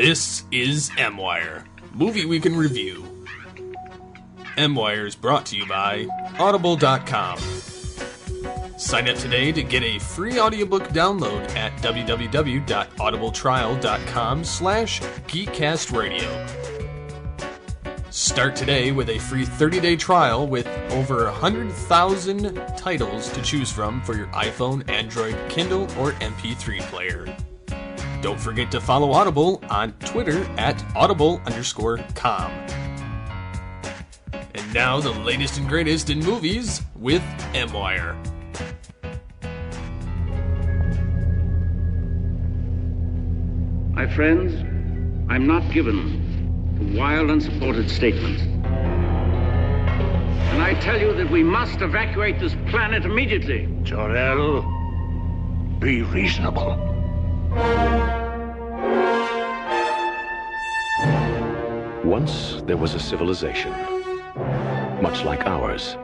This is M-Wire, Movie Week in Review. M-Wire is brought to you by Audible.com. Sign up today to get a free audiobook download at www.audibletrial.com/geekcastradio. Start today with a free 30-day trial with over 100,000 titles to choose from for your iPhone, Android, Kindle, or MP3 player. Don't forget to follow Audible on Twitter at audible_com. And now the latest and greatest in movies with M-Wire. My friends, I'm not given to wild, unsupported statements. And I tell you that we must evacuate this planet immediately. Jor-El, be reasonable. Once there was a civilization, much like ours,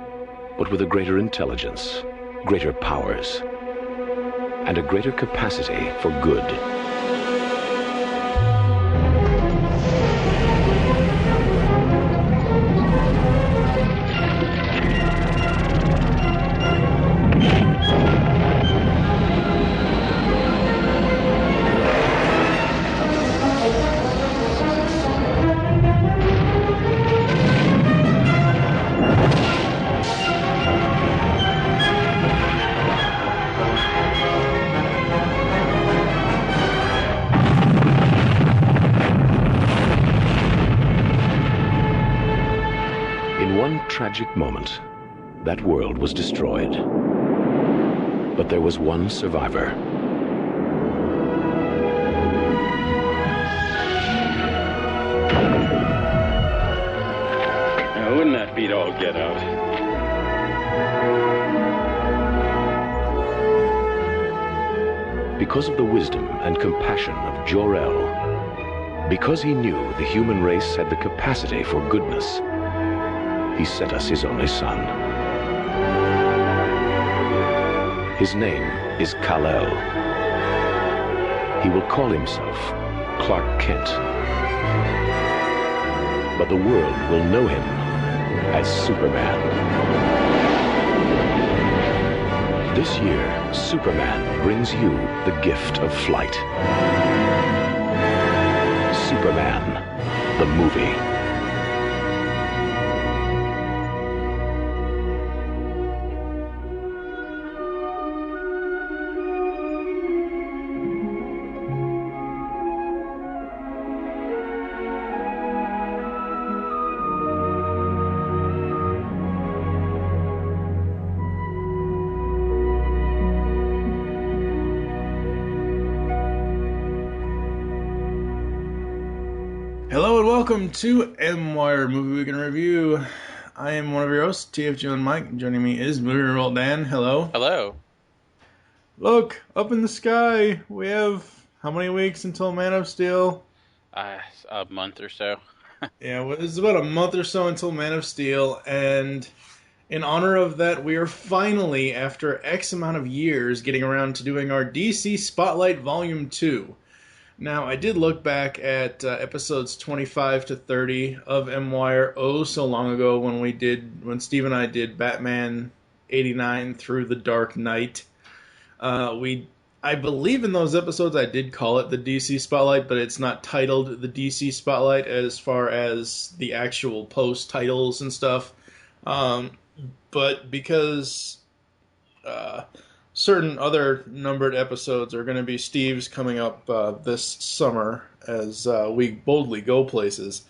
but with a greater intelligence, greater powers, and a greater capacity for good. Tragic moment, that world was destroyed. But there was one survivor. Now, wouldn't that beat all get out? Because of the wisdom and compassion of Jor-El, because he knew the human race had the capacity for goodness, he sent us his only son. His name is Kal-El. He will call himself Clark Kent. But the world will know him as Superman. This year, Superman brings you the gift of flight. Superman, the movie. Welcome to M-Wire Movie Week in Review. I am one of your hosts, TFG1Mike. Joining me is Movie Remote Dan. Hello. Hello. Look, up in the sky, we have how many weeks until Man of Steel? A month or so. Yeah, well, it's about a month or so until Man of Steel, and in honor of that, we are finally, after X amount of years, getting around to doing our DC Spotlight Volume 2. Now, I did look back at episodes 25 to 30 of M-Wire so long ago when Steve and I did Batman 89 through The Dark Knight. I believe in those episodes I did call it the DC Spotlight, but it's not titled the DC Spotlight as far as the actual post titles and stuff. But because certain other numbered episodes are going to be Steve's coming up this summer as we boldly go places.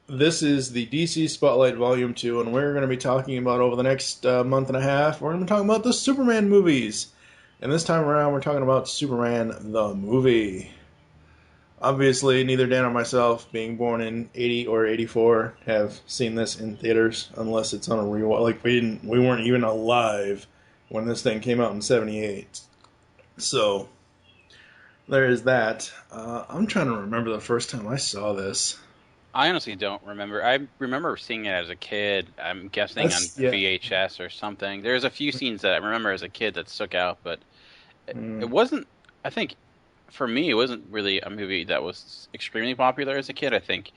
This is the DC Spotlight Volume 2, and we're going to be talking about over the next month and a half, we're going to be talking about the Superman movies. And this time around, we're talking about Superman the movie. Obviously, neither Dan or myself, being born in 80 or 84, have seen this in theaters, unless it's on a rewatch. Like, we weren't even alive when this thing came out in 78. So, there is that. I'm trying to remember the first time I saw this. I honestly don't remember. I remember seeing it as a kid. I'm guessing on VHS or something. There's a few scenes that I remember as a kid that stuck out, but it wasn't, I think, for me, it wasn't really a movie that was extremely popular as a kid. I think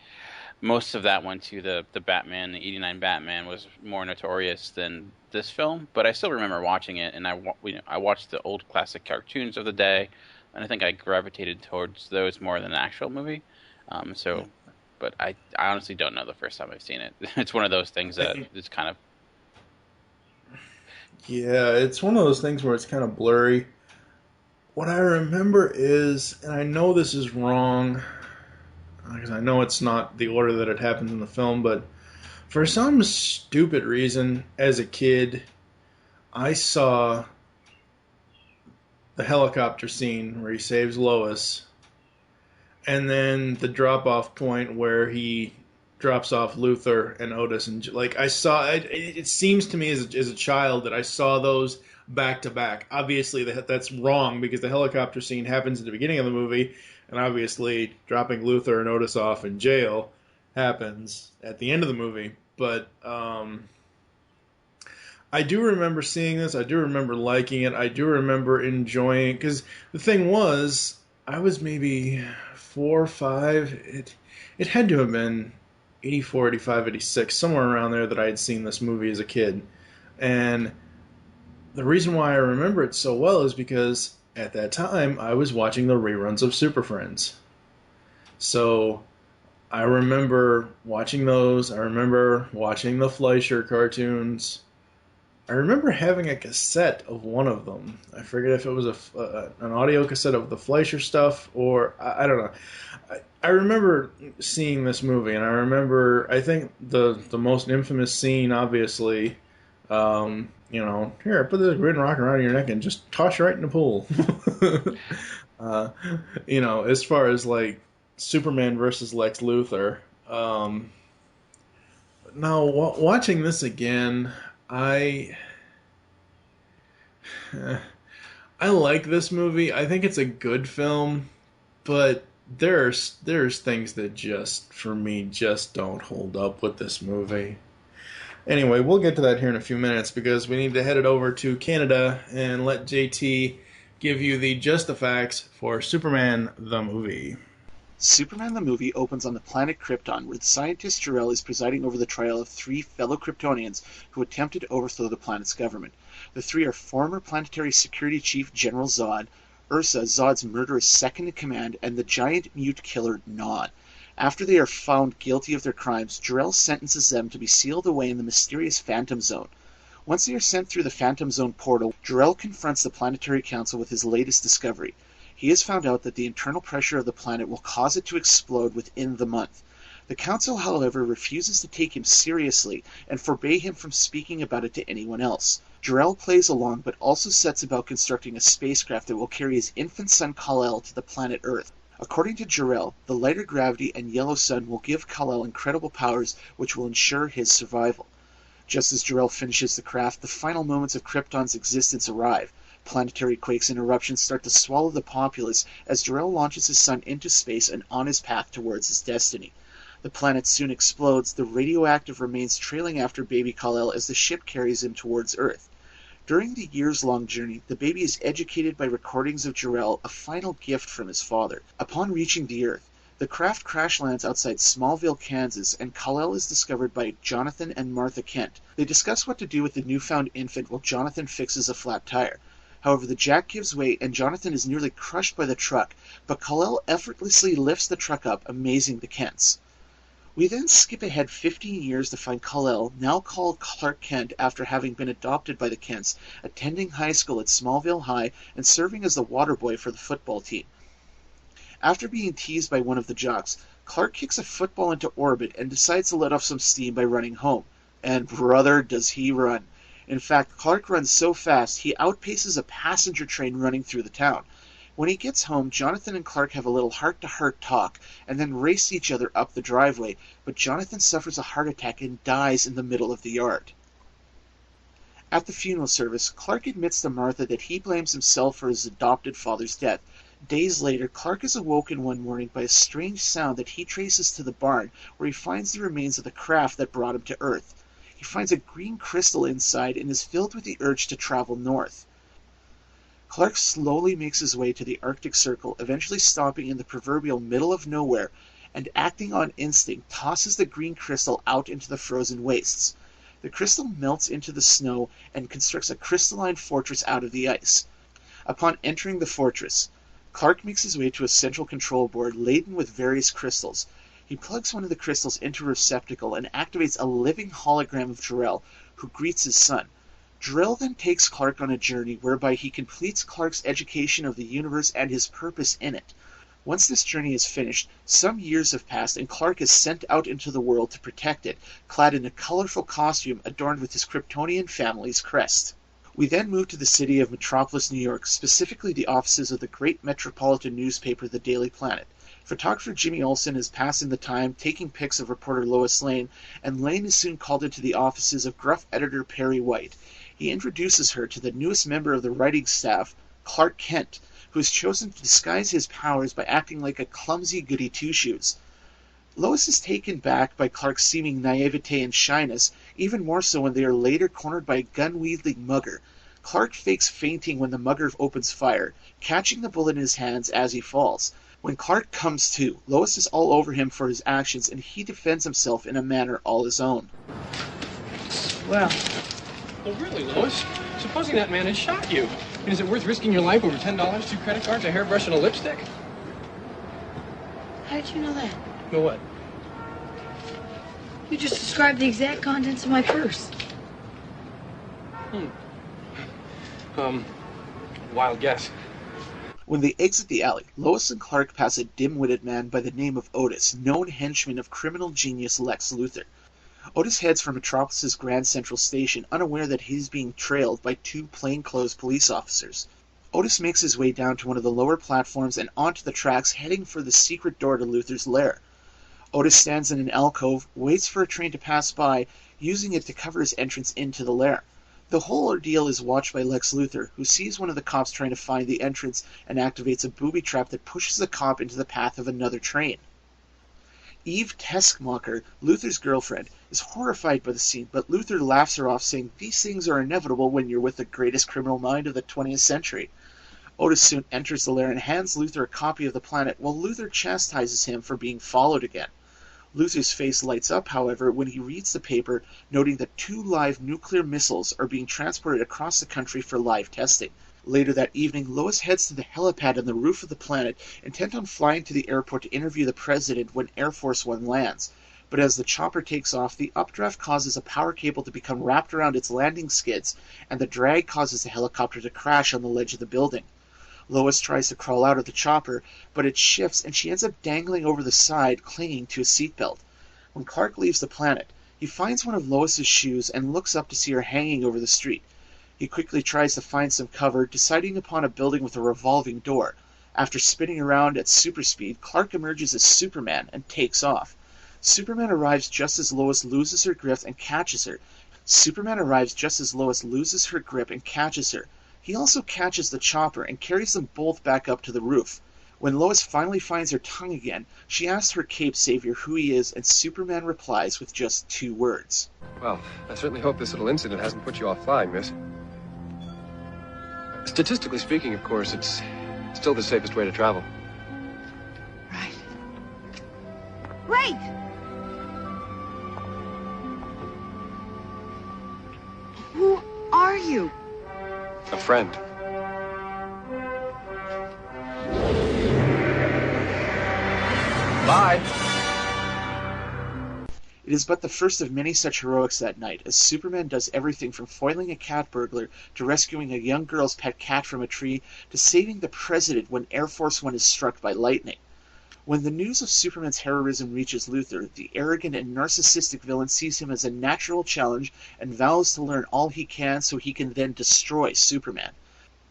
most of that went to the Batman. The '89 Batman was more notorious than this film, but I still remember watching it, and I watched the old classic cartoons of the day, and I think I gravitated towards those more than the actual movie. But I honestly don't know the first time I've seen it. It's one of those things that is kind of... Yeah, it's one of those things where it's kind of blurry. What I remember is, and I know this is wrong, because I know it's not the order that it happens in the film, but for some stupid reason, as a kid, I saw the helicopter scene where he saves Lois, and then the drop-off point where he drops off Luthor and Otis, and like I saw it. It seems to me as a child that I saw those back to back. Obviously, that's wrong because the helicopter scene happens at the beginning of the movie, and obviously dropping Luthor and Otis off in jail happens at the end of the movie. But I do remember seeing this. I do remember liking it. I do remember enjoying it because the thing was, I was maybe 4 or 5. It had to have been 84, 85, 86, somewhere around there that I had seen this movie as a kid. And the reason why I remember it so well is because at that time I was watching the reruns of Super Friends. So I remember watching those. I remember watching the Fleischer cartoons. I remember having a cassette of one of them. I forget if it was an audio cassette of the Fleischer stuff or I don't know. I remember seeing this movie, and I think the most infamous scene, obviously, here, put this green rock around your neck and just toss you right in the pool. As far as like Superman versus Lex Luthor. Now, watching this again, I like this movie. I think it's a good film, but there's things that for me just don't hold up with this movie. Anyway, we'll get to that here in a few minutes because we need to head it over to Canada and let JT give you the just the facts for Superman the movie. Superman the movie opens on the planet Krypton, where the scientist Jor-El is presiding over the trial of 3 fellow Kryptonians who attempted to overthrow the planet's government. The 3 are former Planetary Security Chief General Zod, Ursa, Zod's murderous second-in-command, and the giant mute killer Nod. After they are found guilty of their crimes, Jor-El sentences them to be sealed away in the mysterious Phantom Zone. Once they are sent through the Phantom Zone portal, Jor-El confronts the Planetary Council with his latest discovery. He has found out that the internal pressure of the planet will cause it to explode within the month. The Council, however, refuses to take him seriously and forbade him from speaking about it to anyone else. Jor-El plays along, but also sets about constructing a spacecraft that will carry his infant son Kal-El to the planet Earth. According to Jor-El, the lighter gravity and yellow sun will give Kal-El incredible powers which will ensure his survival. Just as Jor-El finishes the craft, the final moments of Krypton's existence arrive. Planetary quakes and eruptions start to swallow the populace as Jor-El launches his son into space and on his path towards his destiny. The planet soon explodes, the radioactive remains trailing after baby Kal-El as the ship carries him towards Earth. During the years-long journey, the baby is educated by recordings of Jor-El, a final gift from his father. Upon reaching the Earth, the craft crash lands outside Smallville, Kansas, and Kal-El is discovered by Jonathan and Martha Kent. They discuss what to do with the newfound infant while Jonathan fixes a flat tire. However, the jack gives way and Jonathan is nearly crushed by the truck, but Kal-El effortlessly lifts the truck up, amazing the Kents. We then skip ahead 15 years to find Kal-El, now called Clark Kent after having been adopted by the Kents, attending high school at Smallville High and serving as the water boy for the football team. After being teased by one of the jocks, Clark kicks a football into orbit and decides to let off some steam by running home. And brother, does he run. In fact, Clark runs so fast he outpaces a passenger train running through the town. When he gets home, Jonathan and Clark have a little heart-to-heart talk and then race each other up the driveway, but Jonathan suffers a heart attack and dies in the middle of the yard. At the funeral service, Clark admits to Martha that he blames himself for his adopted father's death. Days later, Clark is awoken one morning by a strange sound that he traces to the barn, where he finds the remains of the craft that brought him to Earth. He finds a green crystal inside and is filled with the urge to travel north. Clark slowly makes his way to the Arctic Circle, eventually stopping in the proverbial middle of nowhere, and acting on instinct, tosses the green crystal out into the frozen wastes. The crystal melts into the snow and constructs a crystalline fortress out of the ice. Upon entering the fortress, Clark makes his way to a central control board laden with various crystals. He plugs one of the crystals into a receptacle and activates a living hologram of Jor-El, who greets his son. Jor-El then takes Clark on a journey whereby he completes Clark's education of the universe and his purpose in it. Once this journey is finished, some years have passed and Clark is sent out into the world to protect it, clad in a colorful costume adorned with his Kryptonian family's crest. We then move to the city of Metropolis, New York, specifically the offices of the great metropolitan newspaper, The Daily Planet. Photographer Jimmy Olsen is passing the time, taking pics of reporter Lois Lane, and Lane is soon called into the offices of gruff editor Perry White. He introduces her to the newest member of the writing staff, Clark Kent, who has chosen to disguise his powers by acting like a clumsy goody two-shoes. Lois is taken back by Clark's seeming naivete and shyness, even more so when they are later cornered by a gun-wielding mugger. Clark fakes fainting when the mugger opens fire, catching the bullet in his hands as he falls. When Clark comes to, Lois is all over him for his actions, and he defends himself in a manner all his own. Well, really, Lois? Supposing that man had shot you. Is it worth risking your life over $10, 2 credit cards, a hairbrush, and a lipstick? How did you know that? Know what? You just described the exact contents of my purse. Wild guess. When they exit the alley, Lois and Clark pass a dim-witted man by the name of Otis, known henchman of criminal genius Lex Luthor. Otis heads for Metropolis's Grand Central Station, unaware that he's being trailed by 2 plainclothes police officers. Otis makes his way down to one of the lower platforms and onto the tracks, heading for the secret door to Luthor's lair. Otis stands in an alcove, waits for a train to pass by, using it to cover his entrance into the lair. The whole ordeal is watched by Lex Luthor, who sees one of the cops trying to find the entrance and activates a booby trap that pushes the cop into the path of another train. Eve Teskmacher, Luthor's girlfriend, is horrified by the scene, but Luthor laughs her off, saying these things are inevitable when you're with the greatest criminal mind of the 20th century. Otis soon enters the lair and hands Luthor a copy of the planet, while Luthor chastises him for being followed again. Luthor's face lights up, however, when he reads the paper, noting that 2 live nuclear missiles are being transported across the country for live testing. Later that evening, Lois heads to the helipad on the roof of the planet, intent on flying to the airport to interview the president when Air Force One lands. But as the chopper takes off, the updraft causes a power cable to become wrapped around its landing skids, and the drag causes the helicopter to crash on the ledge of the building. Lois tries to crawl out of the chopper, but it shifts and she ends up dangling over the side, clinging to a seatbelt. When Clark leaves the planet, he finds one of Lois's shoes and looks up to see her hanging over the street. He quickly tries to find some cover, deciding upon a building with a revolving door. After spinning around at super speed, Clark emerges as Superman and takes off. Superman arrives just as Lois loses her grip and catches her. He also catches the chopper and carries them both back up to the roof. When Lois finally finds her tongue again, she asks her Cape Savior who he is, and Superman replies with just 2 words. Well, I certainly hope this little incident hasn't put you off flying, miss. Statistically speaking, of course, it's still the safest way to travel. Right. Wait! Who are you? A friend. Bye. It is but the first of many such heroics that night, as Superman does everything from foiling a cat burglar, to rescuing a young girl's pet cat from a tree, to saving the president when Air Force One is struck by lightning. When the news of Superman's heroism reaches Luthor, the arrogant and narcissistic villain sees him as a natural challenge and vows to learn all he can so he can then destroy Superman.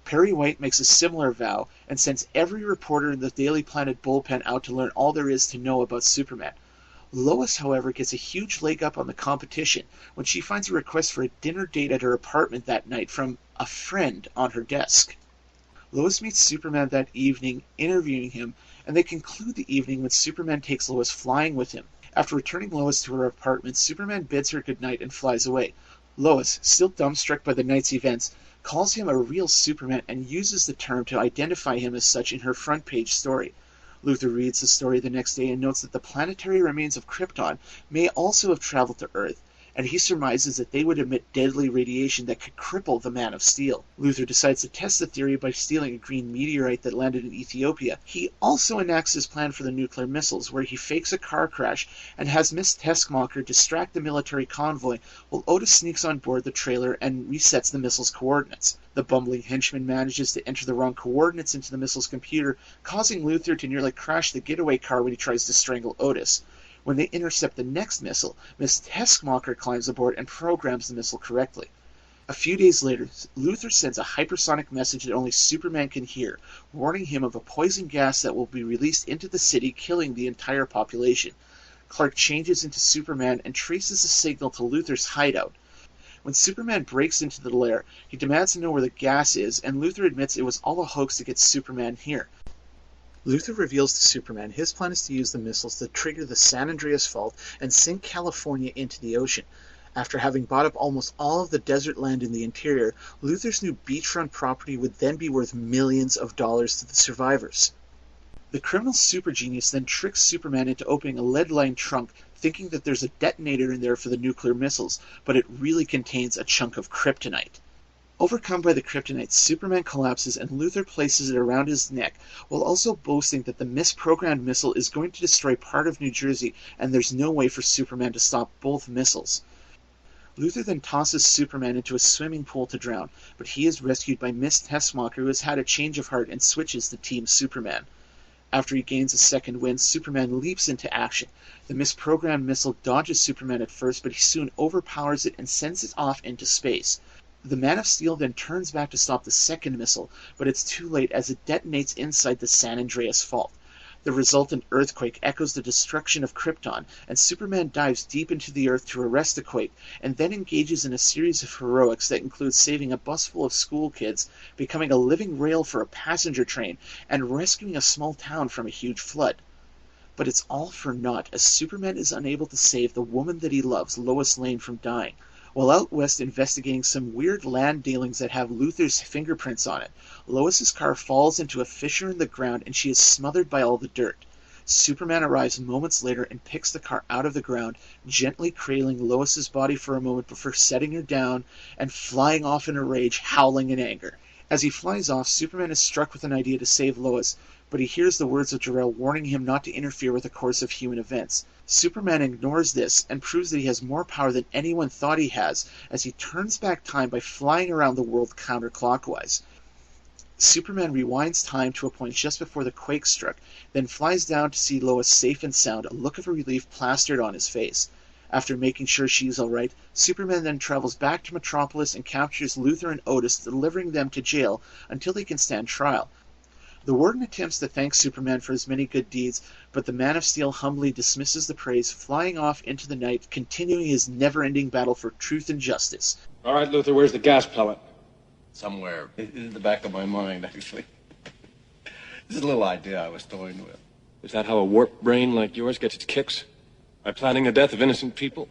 Perry White makes a similar vow and sends every reporter in the Daily Planet bullpen out to learn all there is to know about Superman. Lois, however, gets a huge leg up on the competition when she finds a request for a dinner date at her apartment that night from a friend on her desk. Lois meets Superman that evening, interviewing him, and they conclude the evening when Superman takes Lois flying with him. After returning Lois to her apartment, Superman bids her goodnight and flies away. Lois, still dumbstruck by the night's events, calls him a real Superman and uses the term to identify him as such in her front-page story. Luthor reads the story the next day and notes that the planetary remains of Krypton may also have traveled to Earth, and he surmises that they would emit deadly radiation that could cripple the Man of Steel. Luthor decides to test the theory by stealing a green meteorite that landed in Ethiopia. He also enacts his plan for the nuclear missiles, where he fakes a car crash and has Miss Teskmacher distract the military convoy while Otis sneaks on board the trailer and resets the missile's coordinates. The bumbling henchman manages to enter the wrong coordinates into the missile's computer, causing Luthor to nearly crash the getaway car when he tries to strangle Otis. When they intercept the next missile, Miss Teskmacher climbs aboard and programs the missile correctly. A few days later, Luthor sends a hypersonic message that only Superman can hear, warning him of a poison gas that will be released into the city, killing the entire population. Clark changes into Superman and traces the signal to Luthor's hideout. When Superman breaks into the lair, he demands to know where the gas is, and Luthor admits it was all a hoax to get Superman here. Luthor reveals to Superman his plan is to use the missiles to trigger the San Andreas Fault and sink California into the ocean. After having bought up almost all of the desert land in the interior, Luthor's new beachfront property would then be worth millions of dollars to the survivors. The criminal super genius then tricks Superman into opening a lead-lined trunk, thinking that there's a detonator in there for the nuclear missiles, but it really contains a chunk of kryptonite. Overcome by the kryptonite, Superman collapses and Luthor places it around his neck, while also boasting that the misprogrammed missile is going to destroy part of New Jersey and there's no way for Superman to stop both missiles. Luthor then tosses Superman into a swimming pool to drown, but he is rescued by Miss Teskmacher, who has had a change of heart and switches to Team Superman. After he gains a second wind, Superman leaps into action. The misprogrammed missile dodges Superman at first, but he soon overpowers it and sends it off into space. The Man of Steel then turns back to stop the second missile, but it's too late as it detonates inside the San Andreas Fault. The resultant earthquake echoes the destruction of Krypton, and Superman dives deep into the earth to arrest the quake, and then engages in a series of heroics that include saving a bus full of school kids, becoming a living rail for a passenger train, and rescuing a small town from a huge flood. But it's all for naught, as Superman is unable to save the woman that he loves, Lois Lane, from dying. While out west investigating some weird land dealings that have Luthor's fingerprints on it, Lois's car falls into a fissure in the ground and she is smothered by all the dirt. Superman arrives moments later and picks the car out of the ground, gently cradling Lois's body for a moment before setting her down and flying off in a rage, howling in anger. As he flies off, Superman is struck with an idea to save Lois, but he hears the words of Jor-El warning him not to interfere with the course of human events. Superman ignores this and proves that he has more power than anyone thought he has, as he turns back time by flying around the world counterclockwise. Superman rewinds time to a point just before the quake struck, then flies down to see Lois safe and sound, a look of relief plastered on his face. After making sure she's alright, Superman then travels back to Metropolis and captures Luthor and Otis, delivering them to jail until they can stand trial. The Warden attempts to thank Superman for his many good deeds, but the Man of Steel humbly dismisses the praise, flying off into the night, continuing his never-ending battle for truth and justice. All right, Luthor, where's the gas pellet? Somewhere in the back of my mind, actually. This is a little idea I was toying with. Is that how a warped brain like yours gets its kicks? By planning the death of innocent people?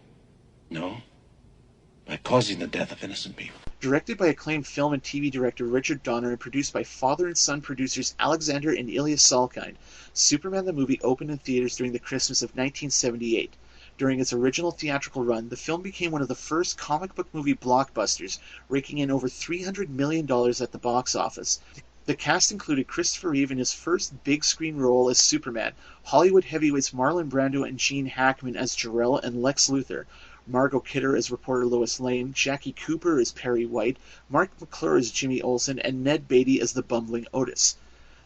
No. By causing the death of innocent people. Directed by acclaimed film and TV director Richard Donner and produced by father and son producers Alexander and Ilya Salkind, Superman the movie opened in theaters during the Christmas of 1978. During its original theatrical run, the film became one of the first comic book movie blockbusters, raking in over $300 million at the box office. The cast included Christopher Reeve in his first big-screen role as Superman, Hollywood heavyweights Marlon Brando and Gene Hackman as Jor-El and Lex Luthor, Margot Kidder as reporter Lois Lane, Jackie Cooper as Perry White, Mark McClure as Jimmy Olsen, and Ned Beatty as the bumbling Otis.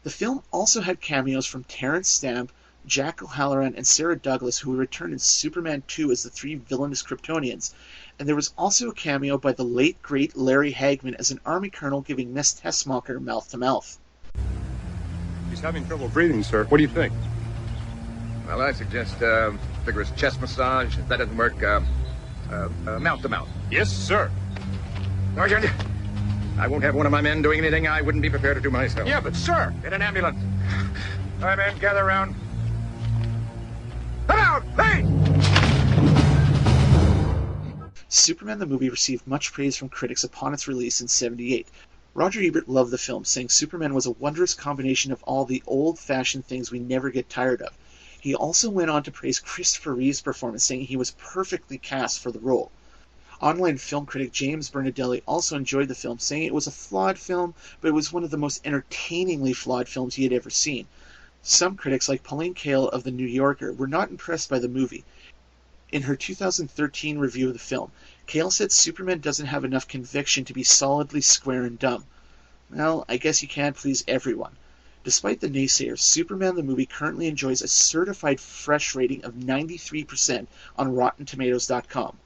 The film also had cameos from Terrence Stamp, Jack O'Halloran, and Sarah Douglas, who would return in Superman 2 as the three villainous Kryptonians, and there was also a cameo by the late, great Larry Hackman as an army colonel giving Miss Teskmacher mouth-to-mouth. He's having trouble breathing, sir. What do you think? Well, I suggest vigorous chest massage. If that doesn't work, mouth-to-mouth. Yes, sir. Sergeant, I won't have one of my men doing anything I wouldn't be prepared to do myself. Yeah, but sir! Get an ambulance. All right, men, gather around. Come out! Hey! Superman the movie received much praise from critics upon its release in '78. Roger Ebert loved the film, saying Superman was a wondrous combination of all the old-fashioned things we never get tired of. He also went on to praise Christopher Reeve's performance, saying he was perfectly cast for the role. Online film critic James Bernardelli also enjoyed the film, saying it was a flawed film, but it was one of the most entertainingly flawed films he had ever seen. Some critics, like Pauline Kael of The New Yorker, were not impressed by the movie. In her 2013 review of the film, Kael said Superman doesn't have enough conviction to be solidly square and dumb. Well, I guess you can't please everyone. Despite the naysayers, Superman the movie currently enjoys a certified fresh rating of 93% on RottenTomatoes.com.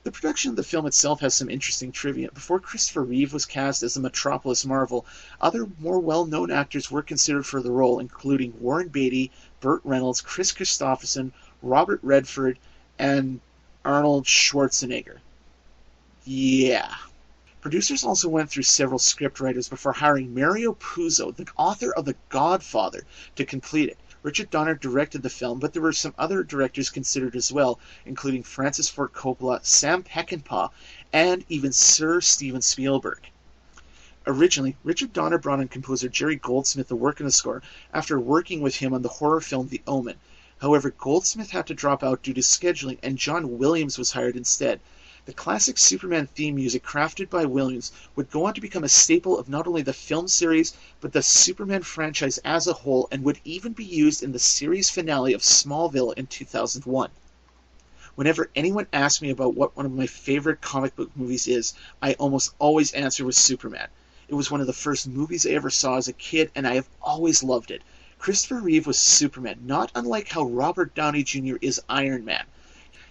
The production of the film itself has some interesting trivia. Before Christopher Reeve was cast as the Metropolis Marvel, other more well-known actors were considered for the role, including Warren Beatty, Burt Reynolds, Chris Christopherson, Robert Redford, and Arnold Schwarzenegger. Yeah. Producers also went through several scriptwriters before hiring Mario Puzo, the author of The Godfather, to complete it. Richard Donner directed the film, but there were some other directors considered as well, including Francis Ford Coppola, Sam Peckinpah, and even Sir Steven Spielberg. Originally, Richard Donner brought in composer Jerry Goldsmith to work on the score after working with him on the horror film The Omen. However, Goldsmith had to drop out due to scheduling, and John Williams was hired instead. The classic Superman theme music crafted by Williams would go on to become a staple of not only the film series, but the Superman franchise as a whole, and would even be used in the series finale of Smallville in 2001. Whenever anyone asks me about what one of my favorite comic book movies is, I almost always answer with Superman. It was one of the first movies I ever saw as a kid, and I have always loved it. Christopher Reeve was Superman, not unlike how Robert Downey Jr. is Iron Man.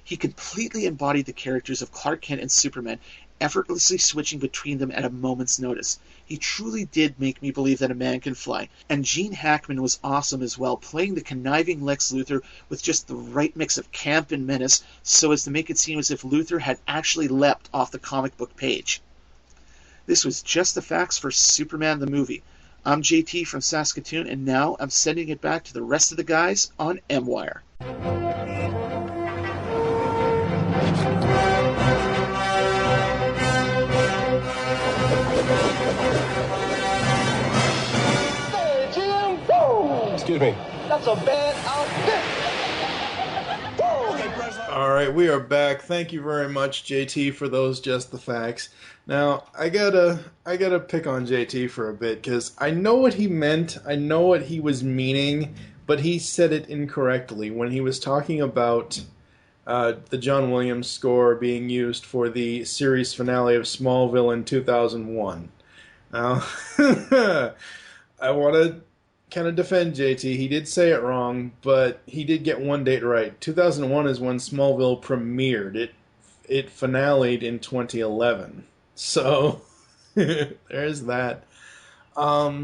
He completely embodied the characters of Clark Kent and Superman, effortlessly switching between them at a moment's notice. He truly did make me believe that a man can fly, and Gene Hackman was awesome as well, playing the conniving Lex Luthor with just the right mix of camp and menace, so as to make it seem as if Luthor had actually leapt off the comic book page. This was Just the Facts for Superman the movie. I'm JT from Saskatoon, and now I'm sending it back to the rest of the guys on M-Wire. Excuse me. That's a bad outfit. All right, we are back. Thank you very much, JT, for those Just the Facts. Now, I gotta pick on JT for a bit, because I know what he meant, I know what he was meaning, but he said it incorrectly when he was talking about the John Williams score being used for the series finale of Smallville in 2001. Now, I want to kind of defend JT. He did say it wrong, but he did get one date right. 2001 is when Smallville premiered. It finale'd in 2011. So, there's that. Yeah,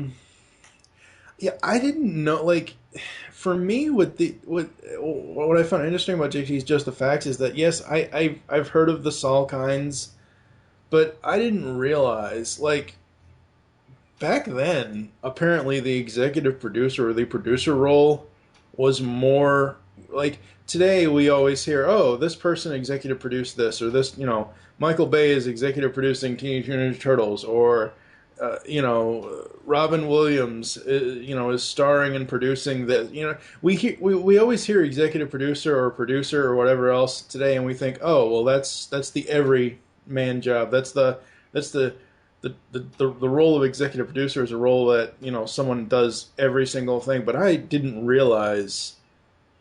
I didn't know, like, for me, what I found interesting about JT's Just the Facts is that, yes, I've heard of the Salkinds, but I didn't realize, like, back then, apparently the executive producer or the producer role was more, like, today we always hear, oh, this person executive produced this, or this, Michael Bay is executive producing Teenage Mutant Ninja Turtles, or, Robin Williams, is starring and producing this. We always hear executive producer or whatever else today, and we think, oh, well, that's the everyman job. That's the role of executive producer is a role that, someone does every single thing. But I didn't realize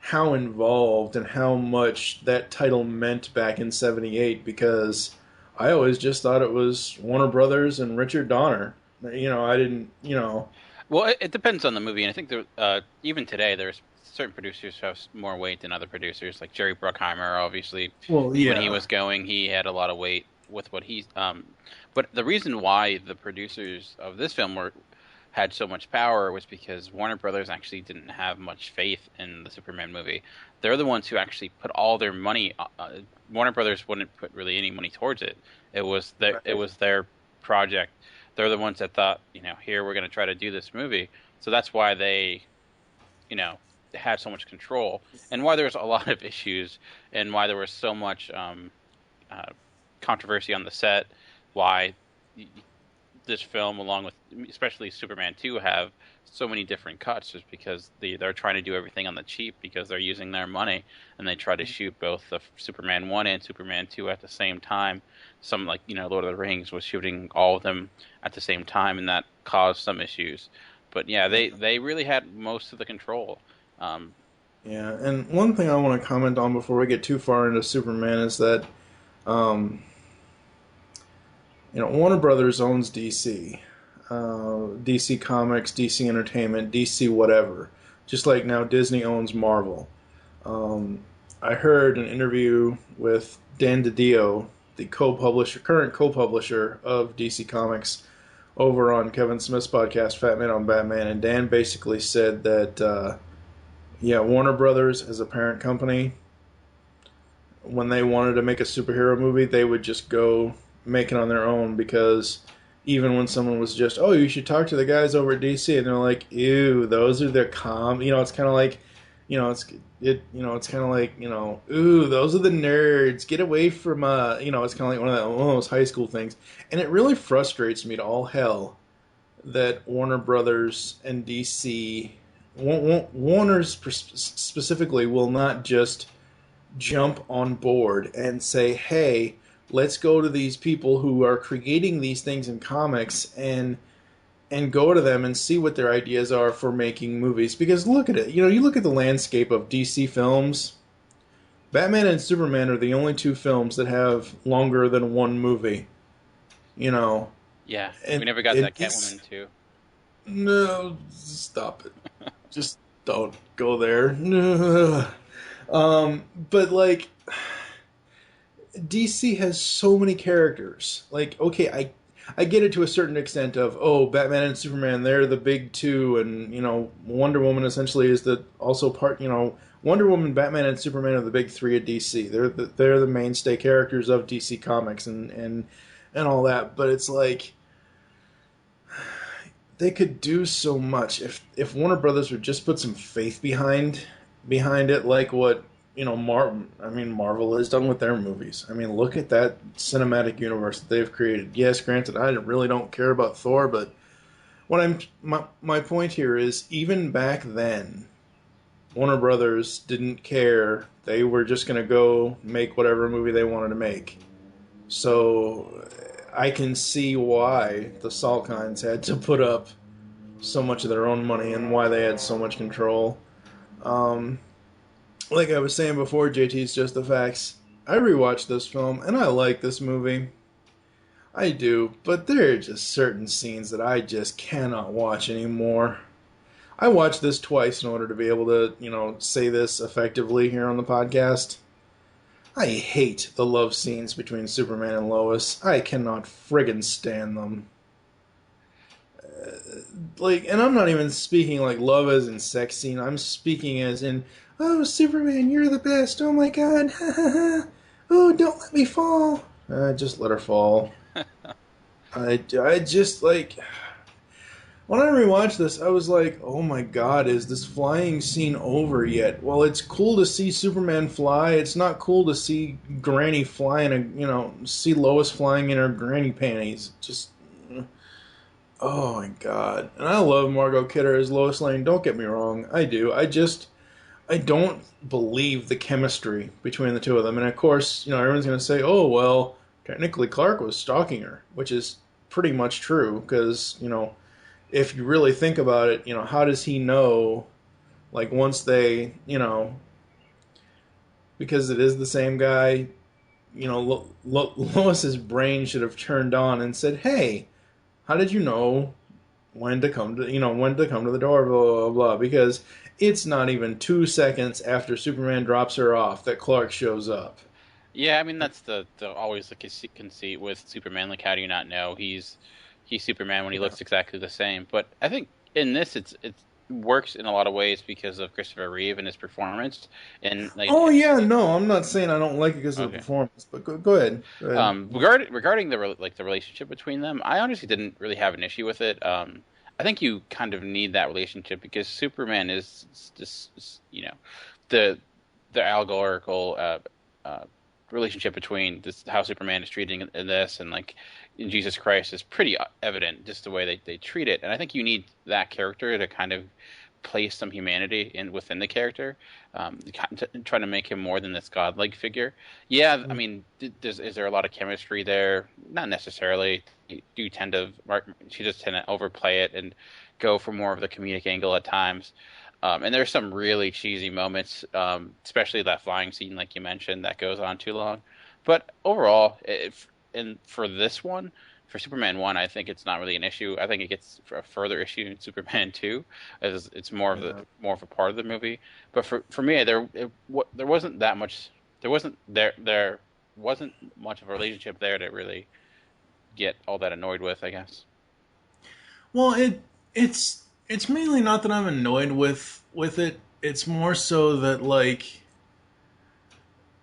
how involved and how much that title meant back in '78, because I always just thought it was Warner Brothers and Richard Donner. I didn't, Well, it depends on the movie, and I think even today there's certain producers who have more weight than other producers, like Jerry Bruckheimer, obviously. Well, yeah. When he was going, he had a lot of weight with what he's... But the reason why the producers of this film had so much power was because Warner Brothers actually didn't have much faith in the Superman movie. They're the ones who actually put all their money. Warner Brothers wouldn't put really any money towards it. It was their project. They're the ones that thought, here we're going to try to do this movie. So that's why they, had so much control, and why there's a lot of issues, and why there was so much controversy on the set, why this film, along with especially Superman 2, have so many different cuts, just because they're trying to do everything on the cheap because they're using their money, and they try to shoot both the Superman 1 and Superman 2 at the same time. Some, like, Lord of the Rings was shooting all of them at the same time, and that caused some issues. But yeah, they really had most of the control. Yeah, and one thing I want to comment on before we get too far into Superman is that, Warner Brothers owns DC. DC Comics, DC Entertainment, DC whatever. Just like now Disney owns Marvel. I heard an interview with Dan DiDio, the current co-publisher of DC Comics, over on Kevin Smith's podcast, Fat Man on Batman, and Dan basically said that, Warner Brothers as a parent company, when they wanted to make a superhero movie, they would just go make it on their own, because even when someone was just, oh, you should talk to the guys over at DC, and they're like, ew, those are their it's kind of like, it's kind of like, ooh, those are the nerds, get away from, it's kind of like one of those high school things. And it really frustrates me to all hell that Warner Brothers and DC, Warner specifically, will not just jump on board and say, hey, let's go to these people who are creating these things in comics and go to them and see what their ideas are for making movies. Because look at it. You look at the landscape of DC films. Batman and Superman are the only two films that have longer than one movie. Yeah, we never got that Catwoman too. No, stop it. Just don't go there. But like, DC has so many characters. Like, okay, I get it to a certain extent of, Batman and Superman, they're the big two, and, Wonder Woman essentially is also part, Wonder Woman, Batman, and Superman are the big three at DC. They're the mainstay characters of DC Comics and all that. But it's like, they could do so much if Warner Brothers would just put some faith behind it, like what Marvel has done with their movies. I mean, look at that cinematic universe that they've created. Yes, granted, I really don't care about Thor, but my point here is, even back then, Warner Brothers didn't care. They were just going to go make whatever movie they wanted to make. So I can see why the Salkinds had to put up so much of their own money and why they had so much control. Like I was saying before, JT's Just the Facts, I rewatched this film, and I like this movie. I do, but there are just certain scenes that I just cannot watch anymore. I watched this twice in order to be able to, say this effectively here on the podcast. I hate the love scenes between Superman and Lois. I cannot friggin' stand them. And I'm not even speaking like love as in sex scene. I'm speaking as in, oh, Superman, you're the best. Oh, my God. Oh, don't let me fall. Just let her fall. I just, when I rewatched this, I was like, oh, my God, is this flying scene over yet? Well, it's cool to see Superman fly. It's not cool to see Granny flying, see Lois flying in her granny panties. Just, oh, my God. And I love Margot Kidder as Lois Lane. Don't get me wrong. I do. I don't believe the chemistry between the two of them. And of course, everyone's going to say, oh, well, technically Clark was stalking her, which is pretty much true. Because, if you really think about it, how does he know, once they, because it is the same guy, Lois's brain should have turned on and said, hey, how did you know when to come to the door, blah, blah, blah, because it's not even 2 seconds after Superman drops her off that Clark shows up. Yeah, I mean, that's always the conceit with Superman. Like, how do you not know he's Superman when he looks exactly the same? But I think in this, it works in a lot of ways because of Christopher Reeve and his performance. And I'm not saying I don't like it because of the performance, but go ahead. Regarding the relationship between them, I honestly didn't really have an issue with it. I think you kind of need that relationship because Superman is just, the allegorical relationship between how Superman is treating in this and like in Jesus Christ is pretty evident, just the way they treat it. And I think you need that character to kind of place some humanity within the character, trying to make him more than this godlike figure. Yeah, I mean, is there a lot of chemistry there? Not necessarily. She does tend to overplay it and go for more of the comedic angle at times. And there's some really cheesy moments, especially that flying scene, like you mentioned, that goes on too long. But overall, for this one, for Superman 1, I think it's not really an issue. I think it gets a further issue in Superman 2, as it's more of a part of the movie. But for me, there wasn't that much. There wasn't much of a relationship there to really get all that annoyed with, I guess. Well, it's mainly not that I'm annoyed with it. It's more so that, like,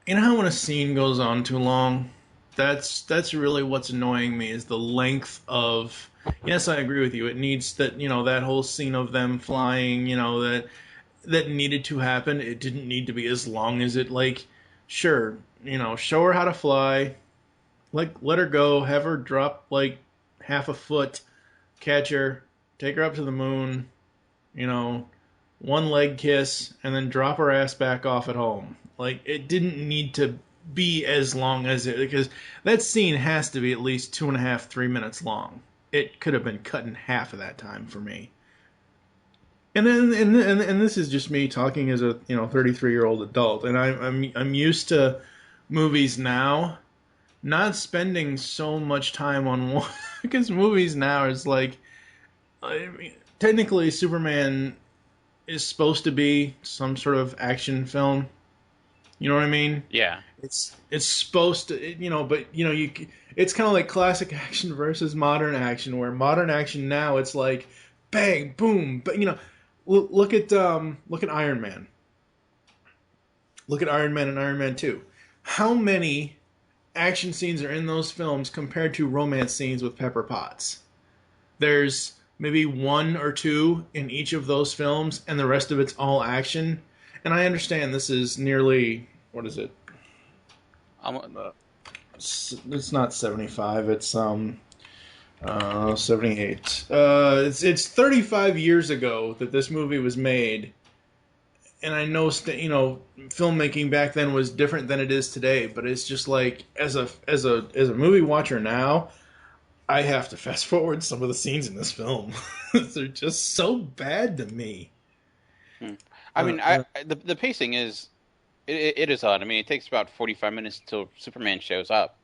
you know how when a scene goes on too long, that's really what's annoying me, is the length of. Yes, I agree with you. It needs that, that whole scene of them flying, that needed to happen. It didn't need to be as long as it, like, sure, show her how to fly, like, let her go, have her drop like half a foot, catch her, take her up to the moon, one leg kiss, and then drop her ass back off at home. Like, it didn't need to be as long as it, because that scene has to be at least 2.5, 3 minutes long. It could have been cut in half of that time for me. And then, and this is just me talking as a 33-year-old adult, and I'm used to movies now not spending so much time on one, because movies now is like, I mean, technically Superman is supposed to be some sort of action film. You know what I mean? Yeah. It's supposed to, but it's kind of like classic action versus modern action, where modern action now it's like bang, boom, but look at Iron Man. Look at Iron Man and Iron Man 2. How many action scenes are in those films compared to romance scenes with Pepper Potts? There's maybe 1 or 2 in each of those films, and the rest of it's all action. And I understand this is nearly, what is it? It's not 75. It's 78. It's 35 years ago that this movie was made, and I know filmmaking back then was different than it is today. But it's just like, as a movie watcher now, I have to fast forward some of the scenes in this film. They're just so bad to me. I mean, the pacing is it is odd. I mean, it takes about 45 minutes until Superman shows up,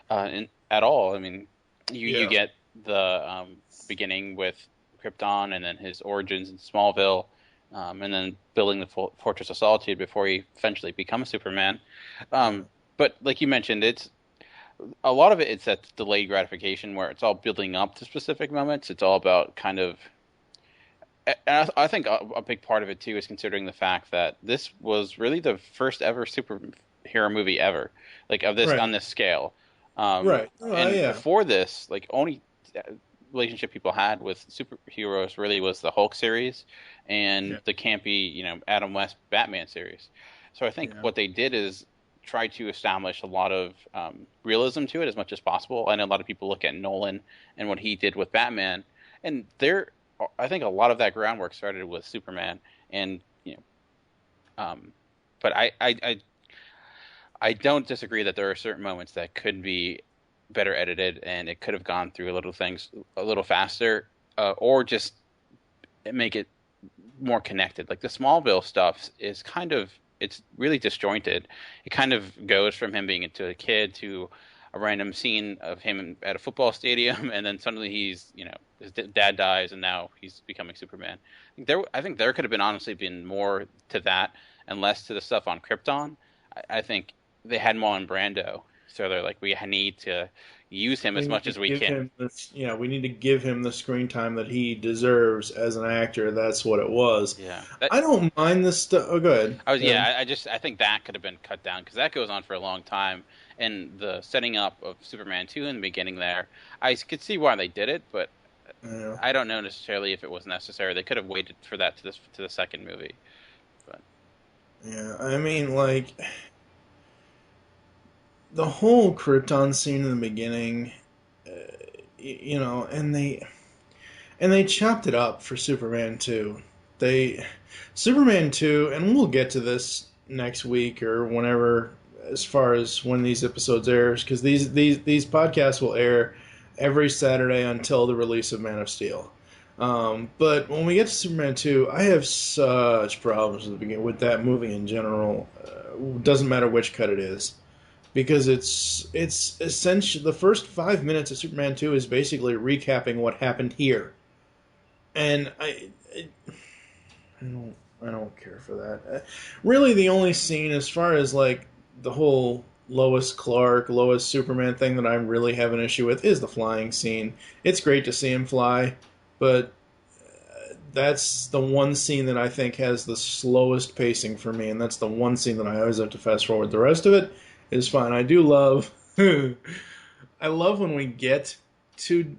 at all. I mean, you get the beginning with Krypton, and then his origins in Smallville, and then building the Fortress of Solitude before he eventually becomes Superman. But like you mentioned, it's a lot of it's that delayed gratification where it's all building up to specific moments. It's all about kind of. And I think a big part of it too is considering the fact that this was really the first ever superhero movie ever, like of this on this scale. Right. Before this, like, only relationship people had with superheroes really was the Hulk series and the campy, Adam West Batman series. So I think what they did is try to establish a lot of realism to it as much as possible. I know a lot of people look at Nolan and what he did with Batman, and I think a lot of that groundwork started with Superman, and but I don't disagree that there are certain moments that could be better edited, and it could have gone through a little faster, or just make it more connected. Like the Smallville stuff is it's really disjointed. It kind of goes from him being into a kid to a random scene of him at a football stadium, and then suddenly he's, his dad dies, and now he's becoming Superman. I think there could have honestly been more to that and less to the stuff on Krypton. I think they had more on Brando, so they're like, we need to use him as much as we can. We need to give him the screen time that he deserves as an actor. That's what it was. Yeah, I don't mind this stuff. Oh, go ahead. I think that could have been cut down because that goes on for a long time. And the setting up of Superman 2 in the beginning there, I could see why they did it, but I don't know necessarily if it was necessary. They could have waited for that to the second movie. But yeah, I mean, like, the whole Krypton scene in the beginning, and they chopped it up for Superman 2. Superman 2, and we'll get to this next week or whenever, as far as when these episodes airs, because these podcasts will air every Saturday until the release of Man of Steel. But when we get to Superman 2, I have such problems with that movie in general. Doesn't matter which cut it is, because it's essentially the first 5 minutes of Superman 2 is basically recapping what happened here, and I don't care for that. Really, the only scene, as far as like the whole Lois Superman thing that I really have an issue with, is the flying scene. It's great to see him fly, but that's the one scene that I think has the slowest pacing for me, and that's the one scene that I always have to fast forward. The rest of it is fine. I do love... I love when we get to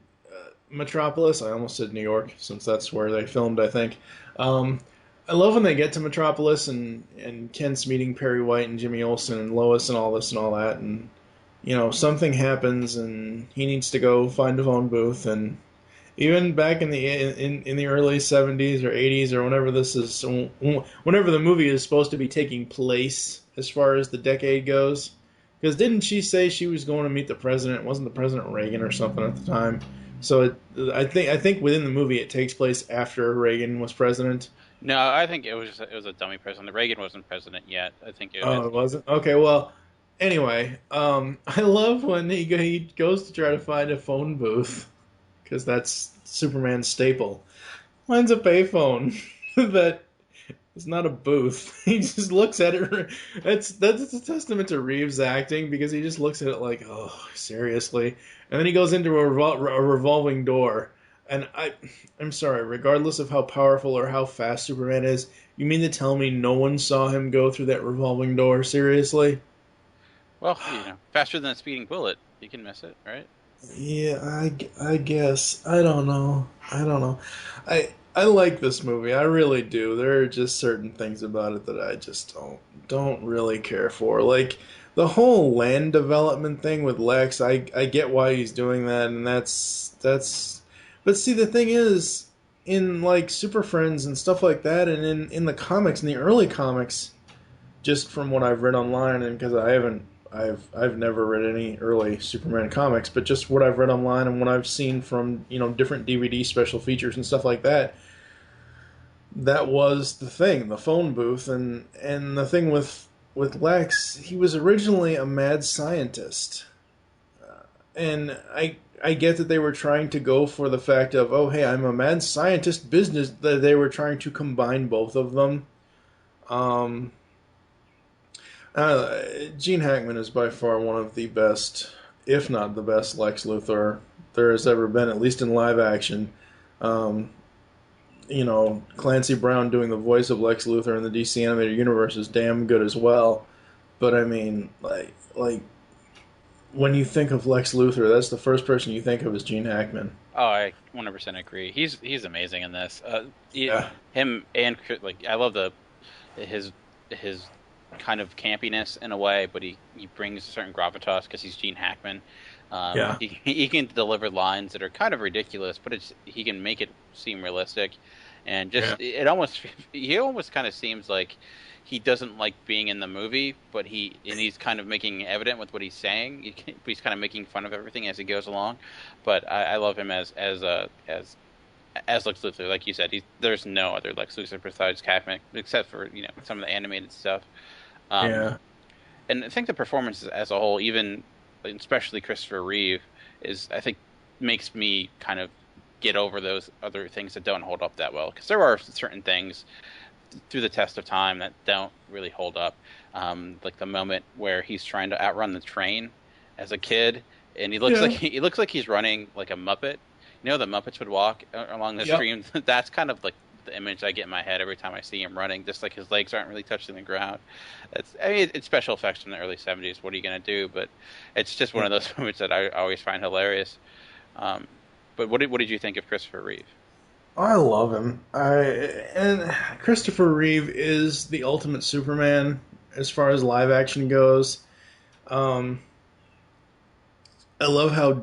Metropolis. I almost said New York, since that's where they filmed, I think. I love when they get to Metropolis and Kent's meeting Perry White and Jimmy Olsen and Lois and all this and all that, and something happens and he needs to go find a phone booth. And even back in the early 70s or 80s or whenever the movie is supposed to be taking place, as far as the decade goes, because didn't she say she was going to meet the president? Wasn't the President Reagan or something at the time? So I think within the movie it takes place after Reagan was president. No, I think it was a dummy president. Reagan wasn't president yet. I think it was. Oh, it wasn't? Okay, well, anyway, I love when he goes to try to find a phone booth, because that's Superman's staple. Finds a payphone that is not a booth. He just looks at it. That's a testament to Reeves' acting, because he just looks at it like, oh, seriously? And then he goes into a revolving door. And I'm sorry, regardless of how powerful or how fast Superman is, you mean to tell me no one saw him go through that revolving door? Seriously? Well, faster than a speeding bullet. You can miss it, right? Yeah, I guess. I don't know. I like this movie. I really do. There are just certain things about it that I just don't really care for. Like, the whole land development thing with Lex, I get why he's doing that, and that's... But see, the thing is, in like Super Friends and stuff like that, and in the comics, in the early comics, just from what I've read online, and because I've never read any early Superman comics, but just what I've read online and what I've seen from different DVD special features and stuff like that, that was the thing, the phone booth, and the thing with Lex, he was originally a mad scientist, and I get that they were trying to go for the fact of, oh, hey, I'm a mad scientist business, that they were trying to combine both of them. Gene Hackman is by far one of the best, if not the best, Lex Luthor there has ever been, at least in live action. Clancy Brown doing the voice of Lex Luthor in the DC animated universe is damn good as well. But I mean, like when you think of Lex Luthor, that's the first person you think of is Gene Hackman. Oh, I 100% agree. He's amazing in this. Yeah. Him and I love his kind of campiness in a way, but he brings a certain gravitas because he's Gene Hackman. He can deliver lines that are kind of ridiculous, but he can make it seem realistic, and he almost kind of seems like he doesn't like being in the movie, but he's kind of making it evident with what he's saying. He's kind of making fun of everything as he goes along. But I love him as Lex Luthor. Like you said, there's no other Lex Luthor besides Hackman, except for some of the animated stuff. And I think the performance as a whole, even especially Christopher Reeve, I think makes me kind of get over those other things that don't hold up that well, because there are certain things through the test of time that don't really hold up, like the moment where he's trying to outrun the train as a kid, and he looks like he's running like a Muppet. The Muppets would walk along the stream. That's kind of like the image I get in my head every time I see him running, just like his legs aren't really touching the ground. It's special effects from the early 70s. What are you going to do? But it's just one of those moments that I always find hilarious. But what did you think of Christopher Reeve? I love him. And Christopher Reeve is the ultimate Superman as far as live action goes. I love how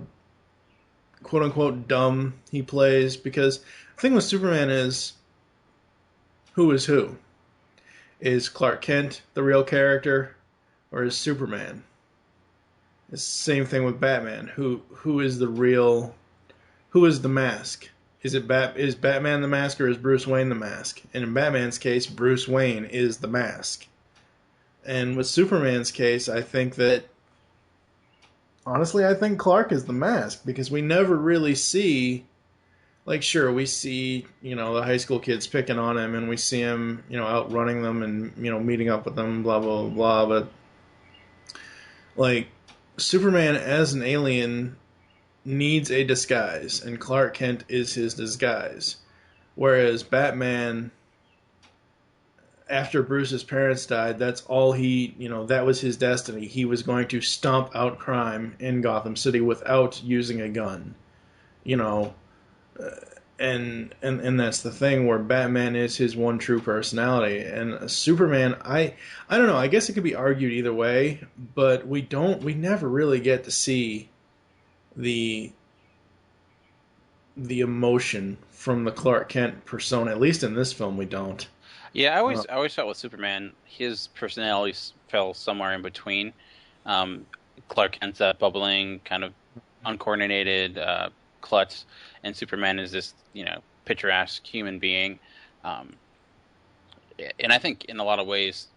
quote unquote dumb he plays, because the thing with Superman is who is who? Is Clark Kent the real character, or is Superman? It's the same thing with Batman. Who is the real? Who is the mask? Is Batman the mask, or is Bruce Wayne the mask? And in Batman's case, Bruce Wayne is the mask. And with Superman's case, I think that honestly, I think Clark is the mask, because we never really see, like, sure, we see, the high school kids picking on him, and we see him, outrunning them and, meeting up with them, blah, blah, blah, but, like, Superman as an alien needs a disguise, and Clark Kent is his disguise. Whereas Batman, after Bruce's parents died, that's all that was his destiny. He was going to stomp out crime in Gotham City without using a gun. And that's the thing, where Batman is his one true personality. And Superman, I don't know, I guess it could be argued either way, but we never really get to see the emotion from the Clark Kent persona. At least in this film, we don't. Yeah, I always felt with Superman, his personality fell somewhere in between. Clark Kent's that bubbling, kind of uncoordinated klutz, and Superman is this, picturesque human being. And I think in a lot of ways,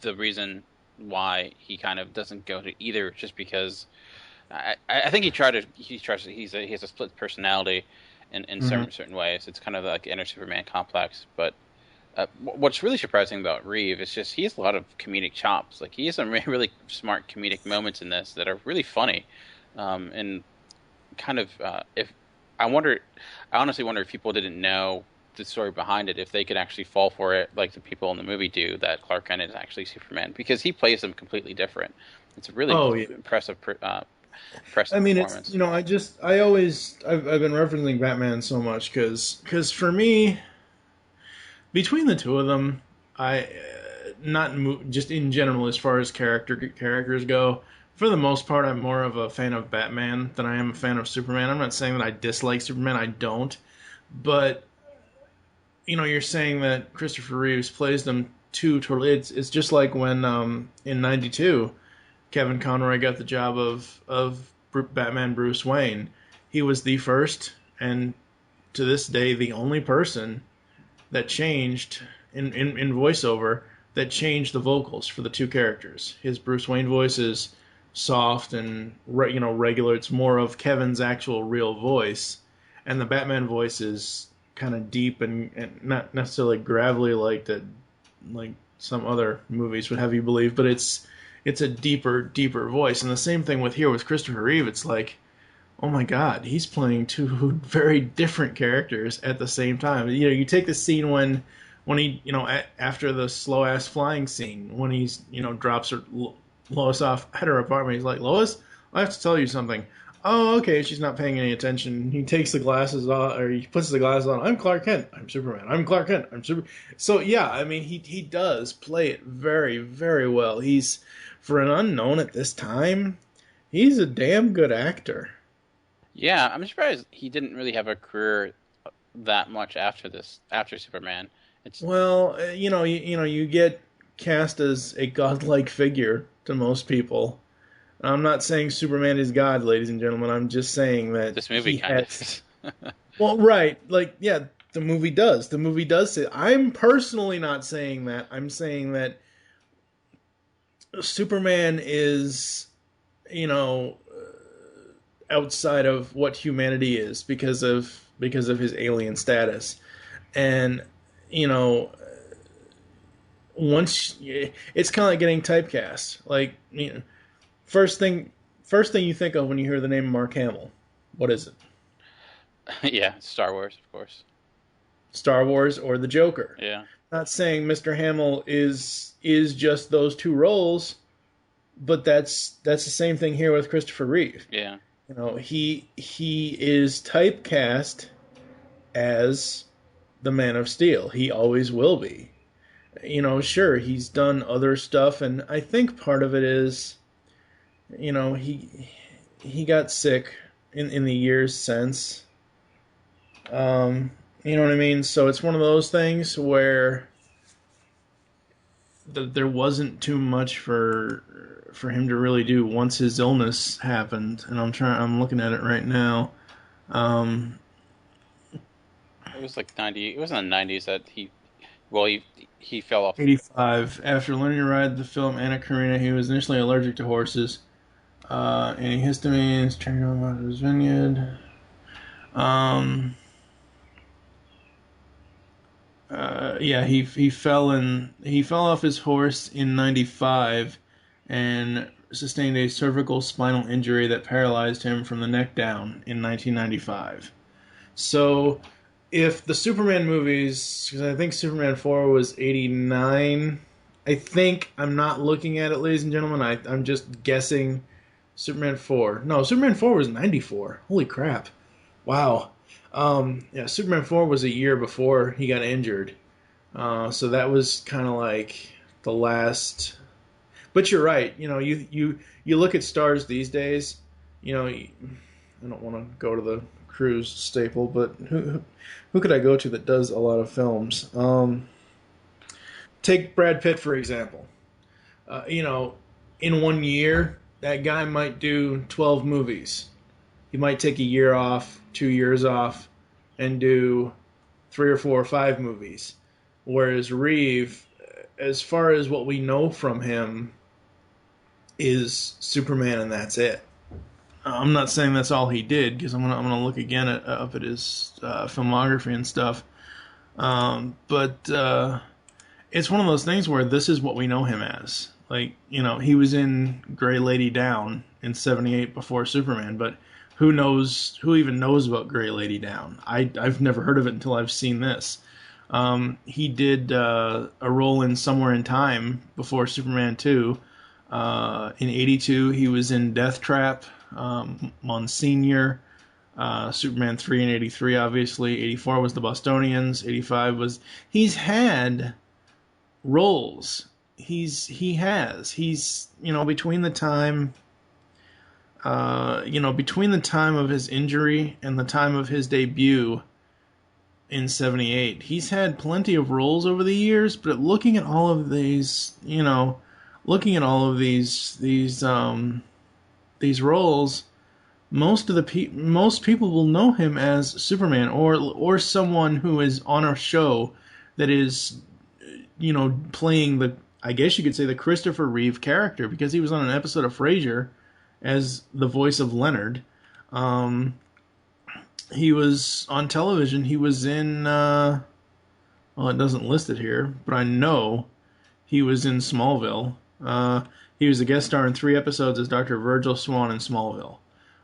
the reason why he kind of doesn't go to either, just because I think he has a split personality in certain ways. It's kind of like the inner Superman complex. But what's really surprising about Reeve is just he has a lot of comedic chops. Like, he has some really smart comedic moments in this that are really funny, and kind of I honestly wonder if people didn't know the story behind it, if they could actually fall for it like the people in the movie do, that Clark Kent is actually Superman, because he plays them completely different. It's a really impressive performance. It's I've been referencing Batman so much because for me, between the two of them, just in general as far as characters go, for the most part, I'm more of a fan of Batman than I am a fan of Superman. I'm not saying that I dislike Superman. I don't. But, you're saying that Christopher Reeves plays them too totally. It's just like when, in 92, Kevin Conroy got the job of Batman Bruce Wayne. He was the first, and to this day, the only person that changed, in voiceover, that changed the vocals for the two characters. His Bruce Wayne voice is soft and regular. It's more of Kevin's actual real voice, and the Batman voice is kind of deep and not necessarily gravelly like some other movies would have you believe, but it's a deeper voice. And the same thing with Christopher Reeve. It's like, oh my God, he's playing two very different characters at the same time. You take the scene when he, after the slow ass flying scene, when he's drops Lois off at her apartment. He's like, Lois, I have to tell you something. Oh, okay, she's not paying any attention. He takes the glasses off, or he puts the glasses on. I'm Clark Kent. I'm Superman. I'm Clark Kent. I'm Superman. So, yeah, I mean, he does play it very, very well. He's, for an unknown at this time, he's a damn good actor. Yeah, I'm surprised he didn't really have a career that much after Superman. You get cast as a godlike figure to most people. I'm not saying Superman is God, ladies and gentlemen. I'm just saying that this movie kind of. Well, right, the movie does. The movie does say. I'm personally not saying that. I'm saying that Superman is, outside of what humanity is because of his alien status, and once it's kind of like getting typecast. Like, first thing you think of when you hear the name Mark Hamill, what is it? Yeah, Star Wars, of course. Star Wars or the Joker. Yeah. Not saying Mr. Hamill is just those two roles, but that's the same thing here with Christopher Reeve. Yeah. He is typecast as the Man of Steel. He always will be. Sure, he's done other stuff, and I think part of it is, he got sick in the years since. You know what I mean? So it's one of those things where there wasn't too much for him to really do once his illness happened. And I'm looking at it right now. It was like 90. It was in the 90s that he fell off. 85. After learning to ride the film Anna Karenina, he was initially allergic to horses. Antihistamines, trained on Martha's Vineyard. He fell off his horse in 95 and sustained a cervical spinal injury that paralyzed him from the neck down in 1995. So, if the Superman movies, because I think Superman 4 was 89, I think, I'm not looking at it, ladies and gentlemen, I'm just guessing Superman 4. No, Superman 4 was 94. Holy crap. Wow. Superman 4 was a year before he got injured. So that was kind of like the last. But you're right. You know, you look at stars these days. You know, I don't want to go to the Cruise staple, but who could I go to that does a lot of films? Take Brad Pitt for example. In 1 year, that guy might do 12 movies. He might take a year off, 2 years off, and do 3 or 4 or 5 movies. Whereas Reeve, as far as what we know from him, is Superman, and that's it. I'm not saying that's all he did, because I'm gonna look again up at his filmography and stuff. But it's one of those things where this is what we know him as. Like, he was in Grey Lady Down in '78 before Superman, but who even knows about Grey Lady Down? I've never heard of it until I've seen this. He did a role in Somewhere in Time before Superman 2. In '82, he was in Death Trap, Monsignor, Superman 3 in '83, obviously. '84 was The Bostonians. '85 was... He's had roles. He's between the time... between the time of his injury and the time of his debut in '78, he's had plenty of roles over the years, but looking at all of these, these roles, most people will know him as Superman or someone who is on a show that is, playing the, I guess you could say, the Christopher Reeve character, because he was on an episode of Frasier as the voice of Leonard. He was on television. He was in, it doesn't list it here, but I know he was in Smallville. He was a guest star in 3 episodes as Dr. Virgil Swan in Smallville.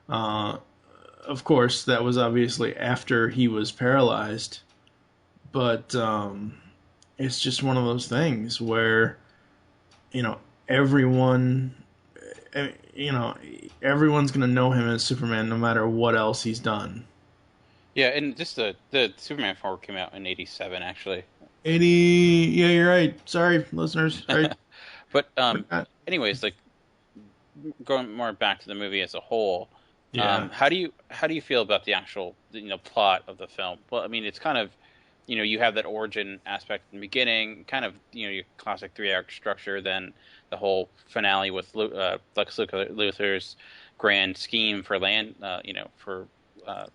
Of course, that was obviously after he was paralyzed, but it's just one of those things where, everyone's going to know him as Superman no matter what else he's done. Yeah, and just the Superman 4 came out in '87, actually. 80, yeah, you're right. Sorry, listeners. Right. But anyways, like, going more back to the movie as a whole, how do you feel about the actual plot of the film? Well, I mean, it's kind of, you have that origin aspect in the beginning, kind of your classic 3-act structure, then the whole finale with Lex Luthor's grand scheme for land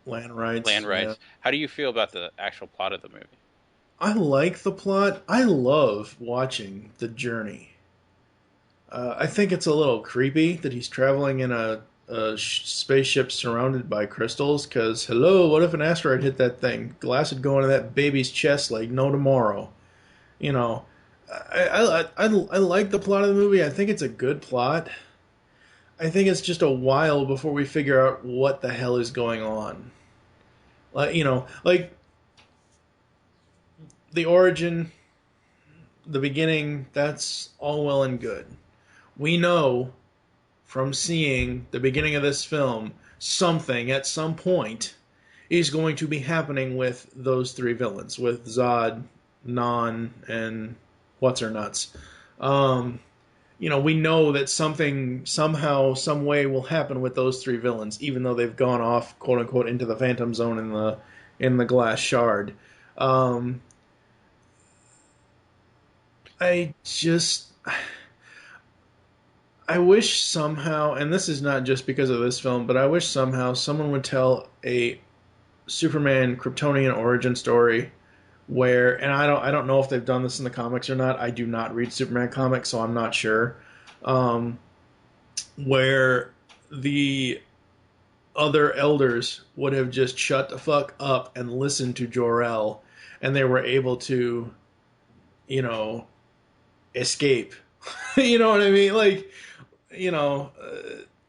rights. Yeah. How do you feel about the actual plot of the movie? I like the plot. I love watching the journey. I think it's a little creepy that he's traveling in a spaceship surrounded by crystals, because, what if an asteroid hit that thing? Glass would go into that baby's chest like no tomorrow. I like the plot of the movie. I think it's a good plot. I think it's just a while before we figure out what the hell is going on. Like the origin, the beginning, that's all well and good. We know from seeing the beginning of this film, something at some point is going to be happening with those 3 villains, with Zod, Non, and What's-Her-Nuts. we know that something somehow, some way will happen with those three villains, even though they've gone off, quote unquote, into the Phantom Zone in the glass shard. I just, I wish somehow, and this is not just because of this film, but I wish somehow someone would tell a Superman Kryptonian origin story where, and I don't know if they've done this in the comics or not. I do not read Superman comics, so I'm not sure. Where the other elders would have just shut the fuck up and listened to Jor-El, and they were able to, escape. You know what I mean? Like,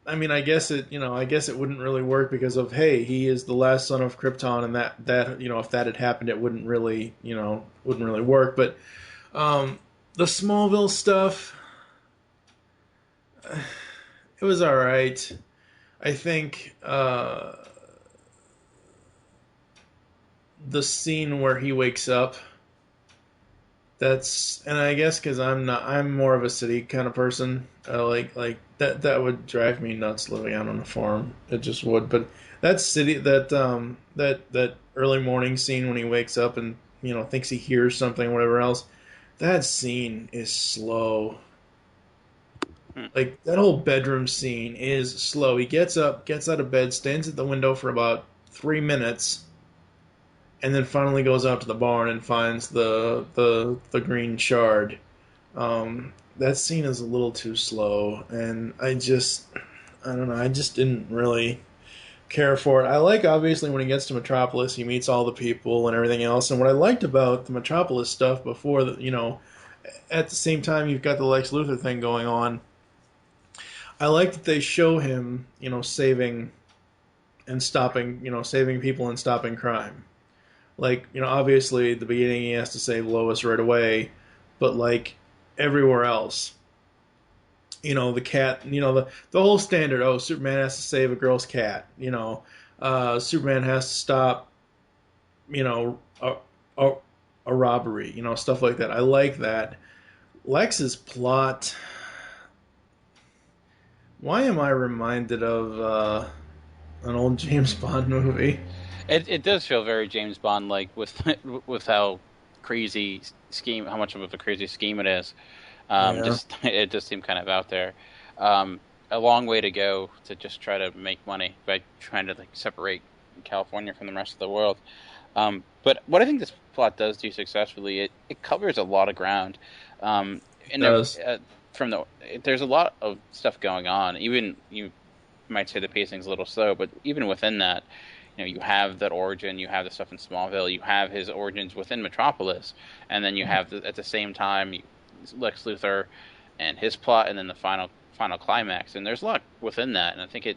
I mean, I guess it wouldn't really work because of, hey, he is the last son of Krypton, and that if that had happened, it wouldn't really work. But the Smallville stuff, it was all right. I think the scene where he wakes up. And I guess because I'm more of a city kind of person. Like that would drive me nuts living out on a farm. It just would. But that early morning scene when he wakes up and thinks he hears something, whatever else. That scene is slow. Like that whole bedroom scene is slow. He gets up, gets out of bed, stands at the window for about 3 minutes. And then finally goes out to the barn and finds the green shard. That scene is a little too slow, and I don't know, I just didn't really care for it. I like, obviously, when he gets to Metropolis, he meets all the people and everything else. And what I liked about the Metropolis stuff before, at the same time you've got the Lex Luthor thing going on, I like that they show him, saving and stopping, saving people and stopping crime. Like, obviously, at the beginning he has to save Lois right away, but, like, everywhere else, the cat, the whole standard, Superman has to save a girl's cat, Superman has to stop, a robbery, stuff like that. I like that. Lex's plot, why am I reminded of an old James Bond movie? It does feel very James Bond like with how much of a crazy scheme it is. It just seemed kind of out there. A long way to go to just try to make money by trying to separate California from the rest of the world. But what I think this plot does do successfully, it covers a lot of ground. It does. There's a lot of stuff going on. Even you might say the pacing's a little slow, but even within that. You have that origin, you have the stuff in Smallville, you have his origins within Metropolis, and then you have, at the same time, Lex Luthor and his plot, and then the final climax. And there's a lot within that, and I think it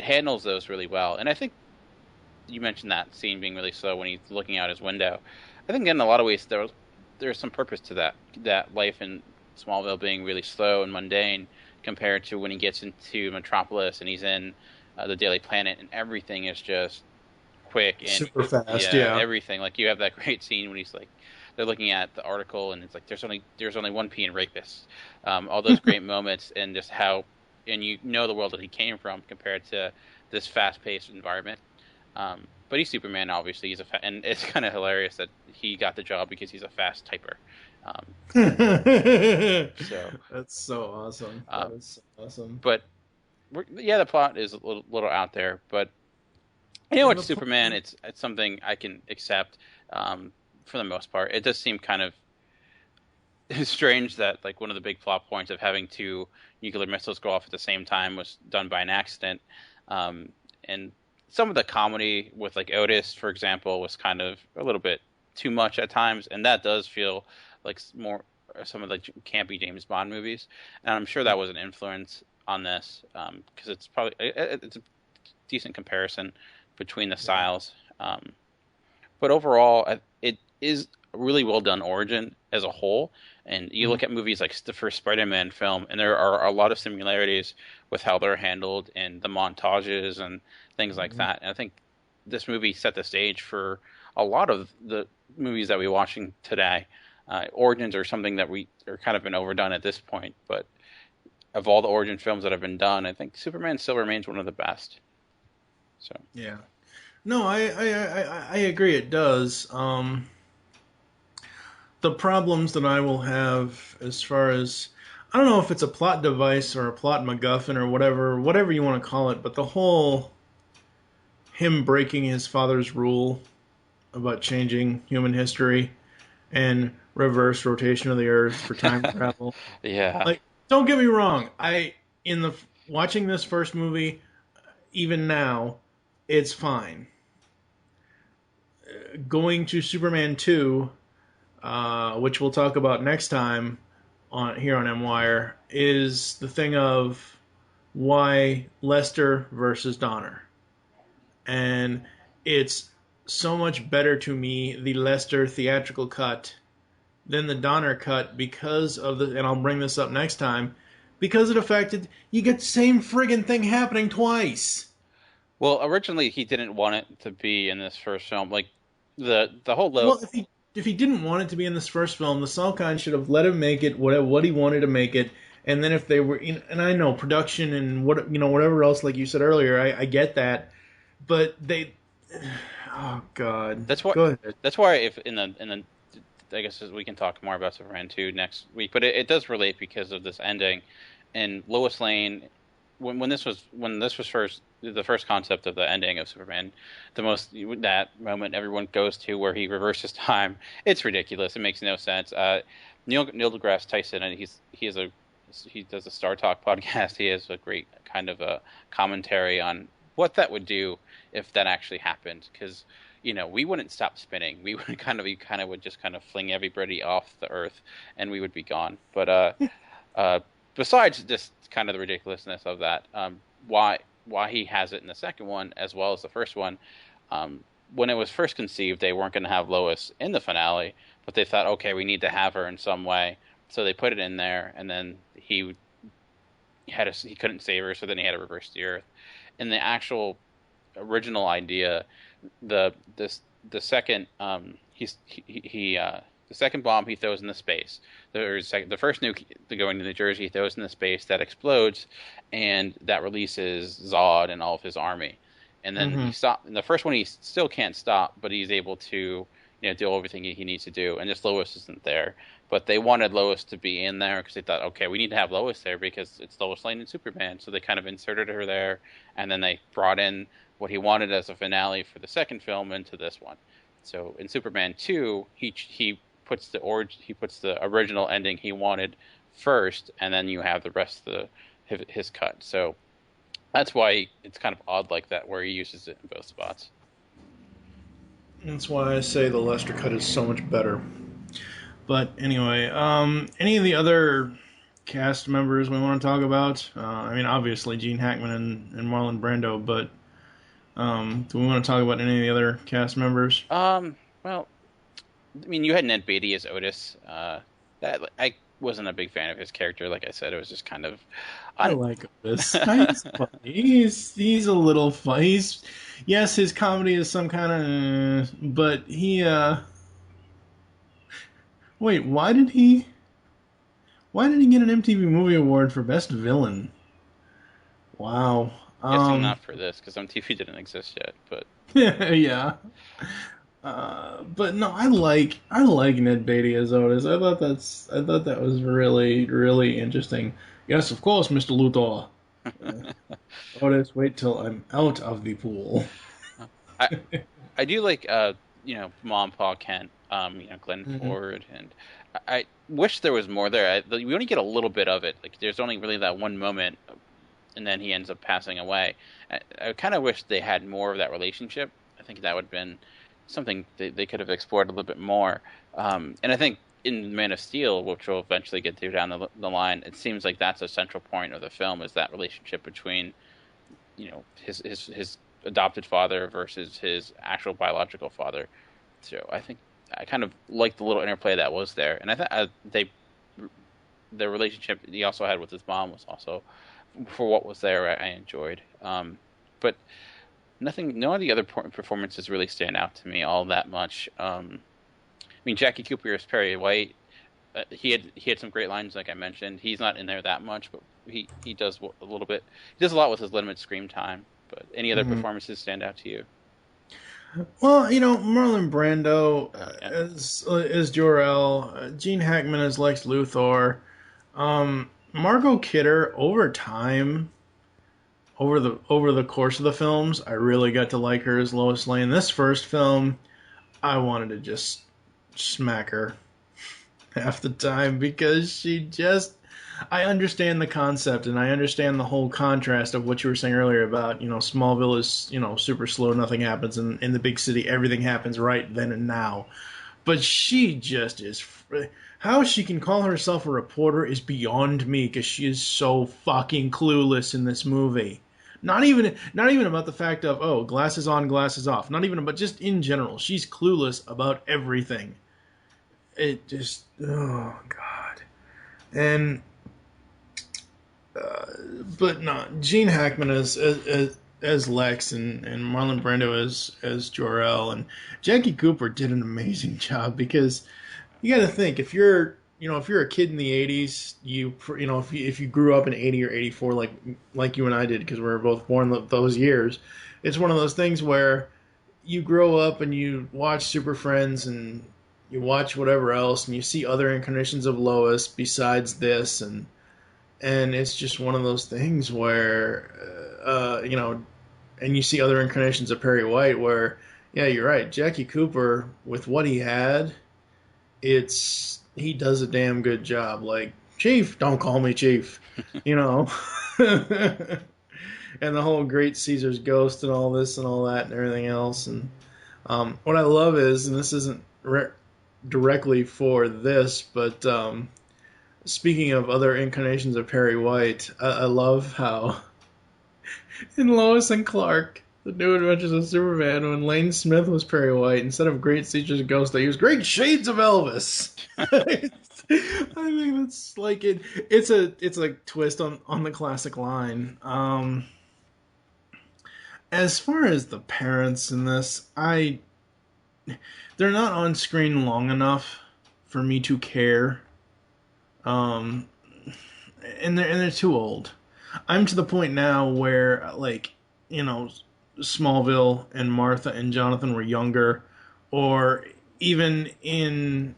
handles those really well. And I think you mentioned that scene being really slow when he's looking out his window. I think in a lot of ways there's some purpose to that life in Smallville being really slow and mundane compared to when he gets into Metropolis and he's in the Daily Planet, and everything is just quick and super fast. Yeah, everything. Like you have that great scene when he's they're looking at the article, and it's like there's only one P in rapists. All those great moments, and just how, and the world that he came from compared to this fast-paced environment. But he's Superman, obviously. And it's kind of hilarious that he got the job because he's a fast typer. So that's so awesome. That's so awesome. But the plot is a little out there, but it's Superman. It's something I can accept for the most part. It does seem kind of strange that one of the big plot points of having two nuclear missiles go off at the same time was done by an accident. And some of the comedy with Otis, for example, was kind of a little bit too much at times, and that does feel like more some of the campy James Bond movies. And I'm sure that was an influence on this, because it's a decent comparison between the styles. But overall, it is a really well done origin as a whole. And you look at movies like the first Spider-Man film, and there are a lot of similarities with how they're handled and the montages and things like that. And I think this movie set the stage for a lot of the movies that we're watching today. Origins are something that we are kind of been overdone at this point, but of all the origin films that have been done, I think Superman still remains one of the best. So yeah, no, I agree. It does. The problems that I will have as far as, I don't know if it's a plot device or a plot MacGuffin or whatever you want to call it, but the whole him breaking his father's rule about changing human history and reverse rotation of the Earth for time travel. yeah, Like, don't get me wrong. Watching this first movie, even now, it's fine. Going to Superman 2, which we'll talk about next time here on M-Wire, is the thing of why Lester versus Donner. And it's so much better to me, the Lester theatrical cut, than the Donner cut because of and I'll bring this up next time, because it affected, you get the same friggin' thing happening twice. Well, originally he didn't want it to be in this first film. Like the whole Well, if he didn't want it to be in this first film, the Salkind should have let him make it what he wanted to make it, and then if they were, and I know production and whatever else, like you said earlier, I get that, but they, oh god, that's why. Go ahead. That's why if in the I guess we can talk more about Superman 2 next week, but it does relate because of this ending. And Lois Lane, when this was first, the first concept of the ending of Superman, that moment everyone goes to where he reverses time, it's ridiculous. It makes no sense. Neil deGrasse Tyson, and he does a Star Talk podcast. He has a great kind of a commentary on what that would do if that actually happened, because we wouldn't stop spinning. We would would just fling everybody off the Earth, and we would be gone. But besides just kind of the ridiculousness of that, why he has it in the second one as well as the first one, when it was first conceived, they weren't going to have Lois in the finale, but they thought, okay, we need to have her in some way, so they put it in there, and then he couldn't save her, so then he had to reverse the Earth. In the actual original idea, the second the second bomb he throws into space, the first nuke going to New Jersey, he throws into space, that explodes, and that releases Zod and all of his army. And then he stopped. In the first one, he still can't stop, but he's able to do everything he needs to do. And just Lois isn't there, but they wanted Lois to be in there because they thought, okay, we need to have Lois there because it's Lois Lane and Superman. So they kind of inserted her there, and then they brought in what he wanted as a finale for the second film into this one. So in Superman 2, he puts the original ending he wanted first, and then you have the rest of his cut. So that's why it's kind of odd like that, where he uses it in both spots. That's why I say the Lester cut is so much better. But anyway, any of the other cast members we want to talk about? Obviously Gene Hackman and Marlon Brando, but do we want to talk about any of the other cast members? Well, you had Ned Beatty as Otis. That I wasn't a big fan of his character. Like I said, it was just kind of. I like Otis. He's funny. He's a little funny. Yes, his comedy is some kind of, but he. Wait, why did he get an MTV Movie Award for Best Villain? Wow. Guessing not for this, because MTV didn't exist yet, but yeah. But no, I like Ned Beatty as Otis. I thought that was really, really interesting. Yes, of course, Mr. Luthor. Otis, wait till I'm out of the pool. I do like Mom, Pa Kent, Glenn Ford, and I wish there was more there. We only get a little bit of it. Like there's only really that one moment, and then he ends up passing away. I kind of wish they had more of that relationship. I think that would have been something they could have explored a little bit more. And I think in Man of Steel, which we'll eventually get to down the line, it seems like that's a central point of the film, is that relationship between, his adopted father versus his actual biological father. So I think I kind of liked the little interplay that was there. And I thought the relationship he also had with his mom was also, for what was there, I enjoyed. But none of the other performances really stand out to me all that much. Jackie Cooper as Perry White, he had some great lines, like I mentioned. He's not in there that much, but he does a little bit. He does a lot with his limited screen time. But any other performances stand out to you? Well, Marlon Brando as Jor-El, Gene Hackman as Lex Luthor, Margot Kidder. Over time, over the course of the films, I really got to like her as Lois Lane. This first film, I wanted to just smack her half the time because she just. I understand the concept, and I understand the whole contrast of what you were saying earlier about, Smallville is, super slow, nothing happens, and in the big city, everything happens right then and now. But she just is... How she can call herself a reporter is beyond me, because she is so fucking clueless in this movie. Not even about the fact of, oh, glasses on, glasses off. Not even about, just in general. She's clueless about everything. It just... Oh, God. And... but no, Gene Hackman as Lex and Marlon Brando as Jor-El, and Jackie Cooper did an amazing job, because you got to think, if you're a kid in the 80s, if you grew up in 80 or 84 like you and I did, because we were both born those years, it's one of those things where you grow up and you watch Super Friends and you watch whatever else, and you see other incarnations of Lois besides this, and it's just one of those things where, and you see other incarnations of Perry White where, yeah, you're right. Jackie Cooper, with what he had, he does a damn good job. Like, Chief, don't call me Chief, And the whole Great Caesar's Ghost and all this and all that and everything else. And what I love is, and this isn't directly for this, but... speaking of other incarnations of Perry White, I love how in Lois and Clark, The New Adventures of Superman, when Lane Smith was Perry White, instead of Great Caesar's Ghost, they used Great Shades of Elvis. I think that's like it. It's a twist on the classic line. As far as the parents in this, they're not on screen long enough for me to care. And they're too old. I'm to the point now where, Smallville and Martha and Jonathan were younger, or even in,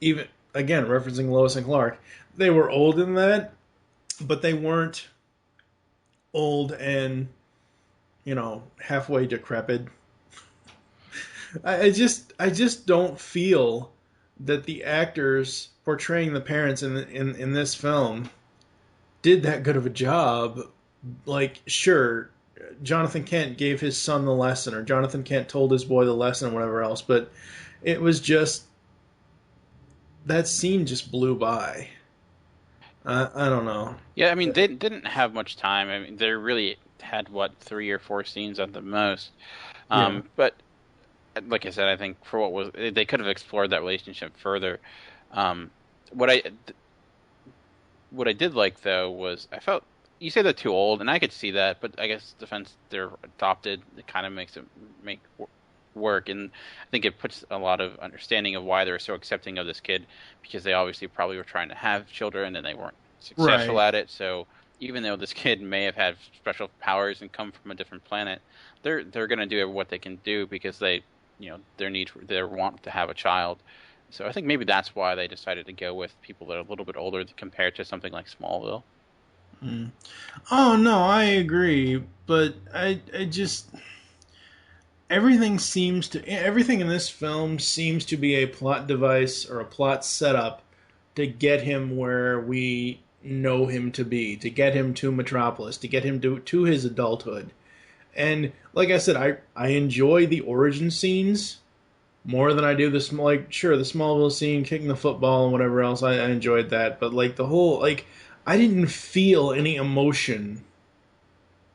even again referencing Lois and Clark, they were old in that, but they weren't old and halfway decrepit. I just don't feel that the actors portraying the parents in this film did that good of a job. Like, sure, Jonathan Kent gave his son the lesson, or Jonathan Kent told his boy the lesson, or whatever else, but it was just... that scene just blew by. I don't know. Yeah, I mean, they didn't have much time. I mean, they really had, 3 or 4 scenes at the most. But, like I said, I think they could have explored that relationship further. What I did like, though, was I felt, you say they're too old, and I could see that, but I guess since they're adopted, it kind of makes it work, and I think it puts a lot of understanding of why they're so accepting of this kid, because they obviously probably were trying to have children and they weren't successful at it. So even though this kid may have had special powers and come from a different planet, they're going to do what they can do because they, their want to have a child. So I think maybe that's why they decided to go with people that are a little bit older compared to something like Smallville. Oh no, I agree, but I just... everything in this film seems to be a plot device or a plot setup to get him where we know him to be, to get him to Metropolis, to get him to his adulthood. And like I said, I enjoy the origin scenes more than I do the Smallville scene, kicking the football and whatever else. I enjoyed that, but the whole, I didn't feel any emotion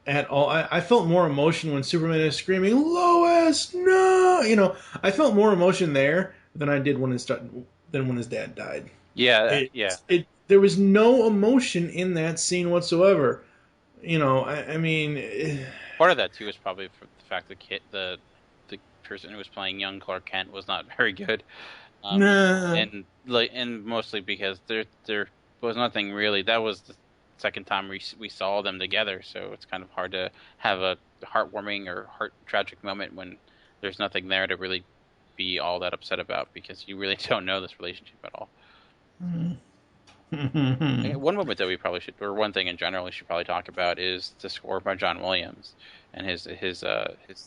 at all. I felt more emotion when Superman is screaming, "Lois, no!" I felt more emotion there than I did when his dad died. Yeah, There was no emotion in that scene whatsoever. I mean, part of that too is probably for the fact that the person who was playing young Clark Kent was not very good, and mostly because there was nothing really. That was second time we saw them together, so it's kind of hard to have a heartwarming or tragic moment when there's nothing there to really be all that upset about, because you really don't know this relationship at all. One moment that we probably should, or one thing in general we should probably talk about, is the score by John Williams and his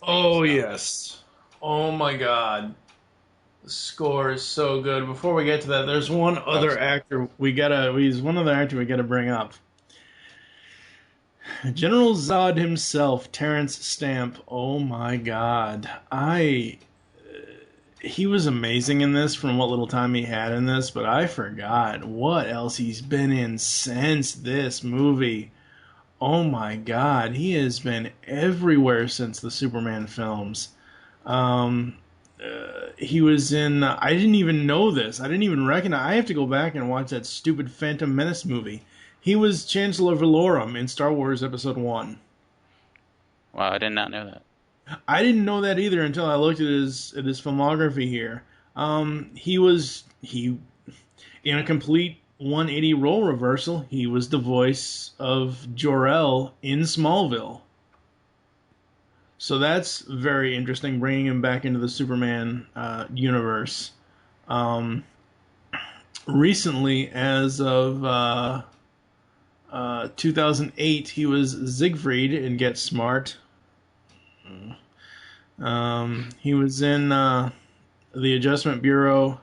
Oh yes, oh my God, the score is so good. Before we get to that, there's one other actor we gotta bring up. General Zod himself, Terrence Stamp. Oh my God, he was amazing in this from what little time he had in this, but I forgot what else he's been in since this movie. Oh my God, he has been everywhere since the Superman films. He was in, I didn't even know this. I didn't even recognize. I have to go back and watch that stupid Phantom Menace movie. He was Chancellor Valorum in Star Wars Episode 1. Wow, I did not know that. I didn't know that either until I looked at his filmography here. He in a complete 180 role reversal. He was the voice of Jor-El in Smallville. So that's very interesting, bringing him back into the Superman universe. Recently, as of 2008, he was Siegfried in Get Smart. He was in The Adjustment Bureau.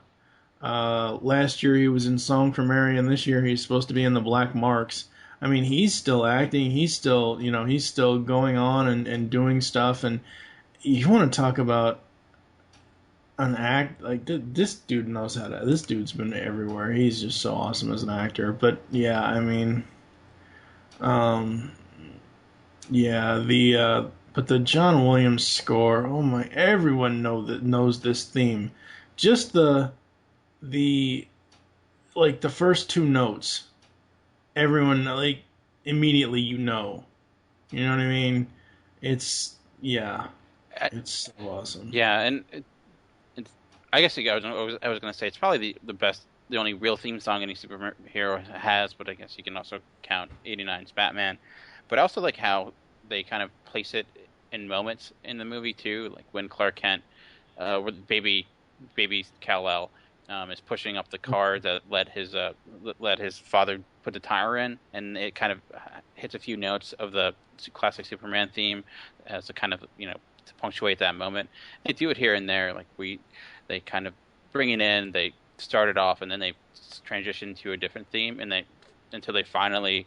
Last year he was in Song for Mary, and this year he's supposed to be in The Black Marks. I mean, he's still acting. He's still going on and doing stuff. And you want to talk about an act, like, this dude knows how to. This dude's been everywhere. He's just so awesome as an actor. But yeah, I mean, but the John Williams score, oh my, everyone knows this theme. Just the first two notes, everyone, like, immediately you know what I mean? It's so awesome. Yeah, and I guess I was going to say it's probably the best, the only real theme song any superhero has, but I guess you can also count 89's Batman. But I also like how they kind of place it in moments in the movie too, like when Clark Kent, with baby Kal-El, is pushing up the car that let his father put the tire in, and it kind of hits a few notes of the classic Superman theme as a kind of, to punctuate that moment. They do it here and there, like they kind of bring it in, they start it off, and then they transition to a different theme, and until they finally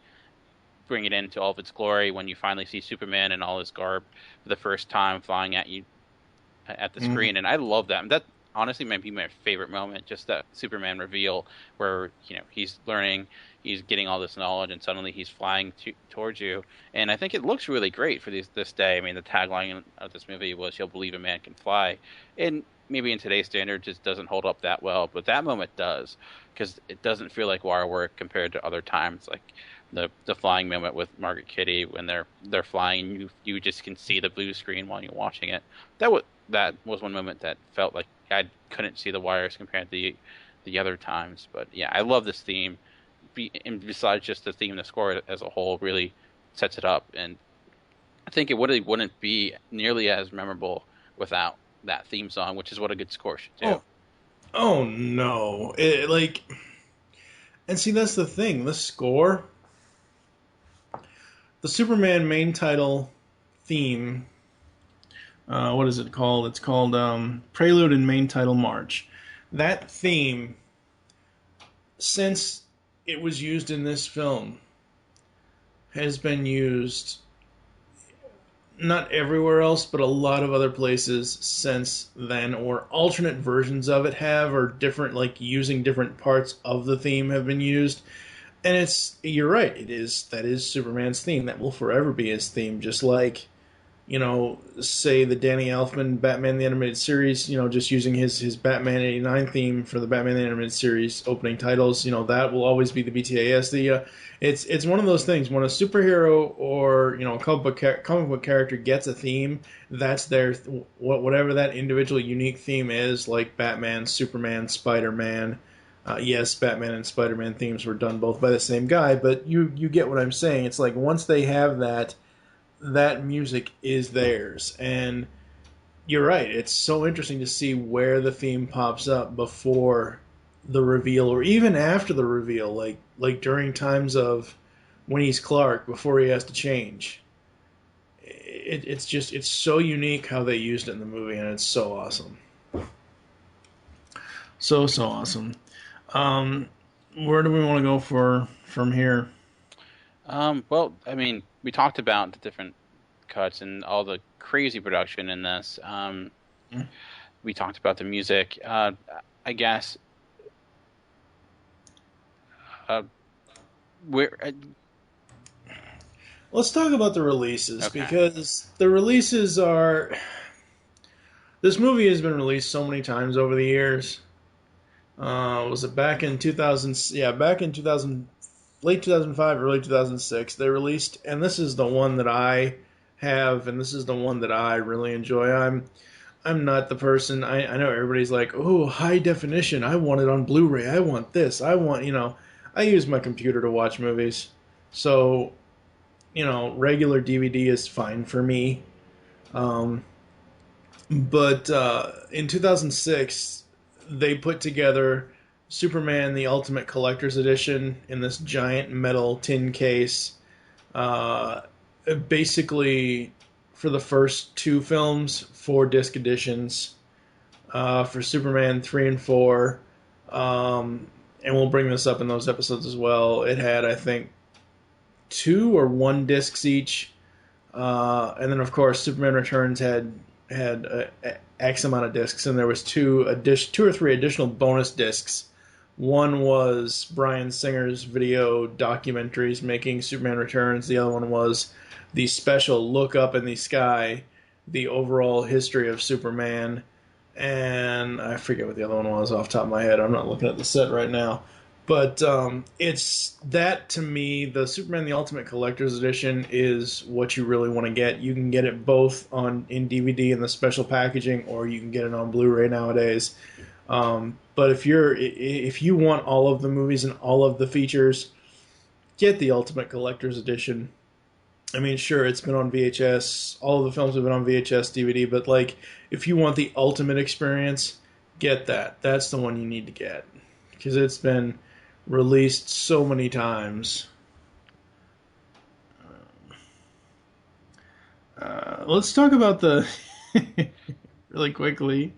bring it into all of its glory when you finally see Superman in all his garb for the first time flying at you at the screen. And I love that. That honestly might be my favorite moment, just that Superman reveal where he's learning, he's getting all this knowledge, and suddenly he's flying towards you. And I think it looks really great for this day. I mean, the tagline of this movie was "You'll believe a man can fly," and maybe in today's standard just doesn't hold up that well, but that moment does, because it doesn't feel like wire work compared to other times, like the flying moment with Margaret Kitty when they're flying, you just can see the blue screen while you're watching it. That was one moment that felt like I couldn't see the wires compared to the other times. But yeah, I love this theme. And besides just the theme, the score as a whole really sets it up, and I think it really wouldn't be nearly as memorable without that theme song, which is what a good score should do. Oh no, and see, that's the thing. The score, the Superman main title theme, what is it called? It's called Prelude and Main Title March. That theme, since it was used in this film, has been used not everywhere else, but a lot of other places since then, or alternate versions of it have, or different, like, using different parts of the theme have been used. And you're right, that is Superman's theme. That will forever be his theme, just like, say the Danny Elfman Batman the Animated Series, just using his Batman 89 theme for the Batman the Animated Series opening titles, that will always be the BTAS. It's one of those things, when a superhero or, a comic book character gets a theme, that's their, whatever that individual unique theme is, like Batman, Superman, Spider-Man, Yes, Batman and Spider-Man themes were done both by the same guy, but you get what I'm saying. It's like once they have that music is theirs. And you're right, it's so interesting to see where the theme pops up before the reveal or even after the reveal, like during times of when he's Clark, before he has to change. It's so unique how they used it in the movie, and it's so awesome. So awesome. Where do we want to go from here? Well, I mean, we talked about the different cuts and all the crazy production in this. We talked about the music. I guess let's talk about the releases, okay. Because the releases are. This movie has been released so many times over the years. Was it back in 2000? Yeah, back in 2000, late 2005, early 2006. They released, and this is the one that I have, and this is the one that I really enjoy. I'm not the person. I know everybody's like, oh, high definition. I want it on Blu-ray. I want this. I want, I use my computer to watch movies, so regular DVD is fine for me. But in 2006. They put together Superman the Ultimate Collector's Edition in this giant metal tin case. Basically, for the first two films, 4-disc editions. For Superman 3 and 4. And we'll bring this up in those episodes as well. It had, I think, 2 or 1 discs each. And then, of course, Superman Returns had X amount of discs, and there was 2 or 3 additional bonus discs. One was Bryan Singer's video documentaries making Superman Returns. The other one was the special Look Up in the Sky, the overall history of Superman. And I forget what the other one was off the top of my head. I'm not looking at the set right now. But it's that, to me, the Superman the Ultimate Collector's Edition is what you really want to get. You can get it both in DVD in the special packaging, or you can get it on Blu-ray nowadays. But if you want all of the movies and all of the features, get the Ultimate Collector's Edition. I mean, sure, it's been on VHS. All of the films have been on VHS, DVD. But if you want the ultimate experience, get that. That's the one you need to get, because it's been released so many times. Let's talk about the really quickly.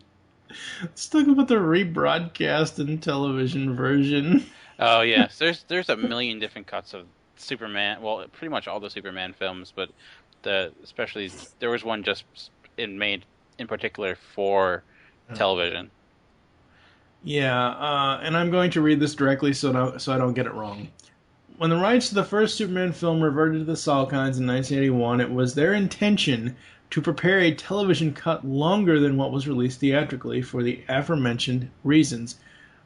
Let's talk about the rebroadcast and television version. Oh yes, there's a million different cuts of Superman. Well, pretty much all the Superman films, but especially there was one just made in particular for television. Yeah, and I'm going to read this directly so I don't get it wrong. When the rights to the first Superman film reverted to the Salkinds in 1981, it was their intention to prepare a television cut longer than what was released theatrically for the aforementioned reasons.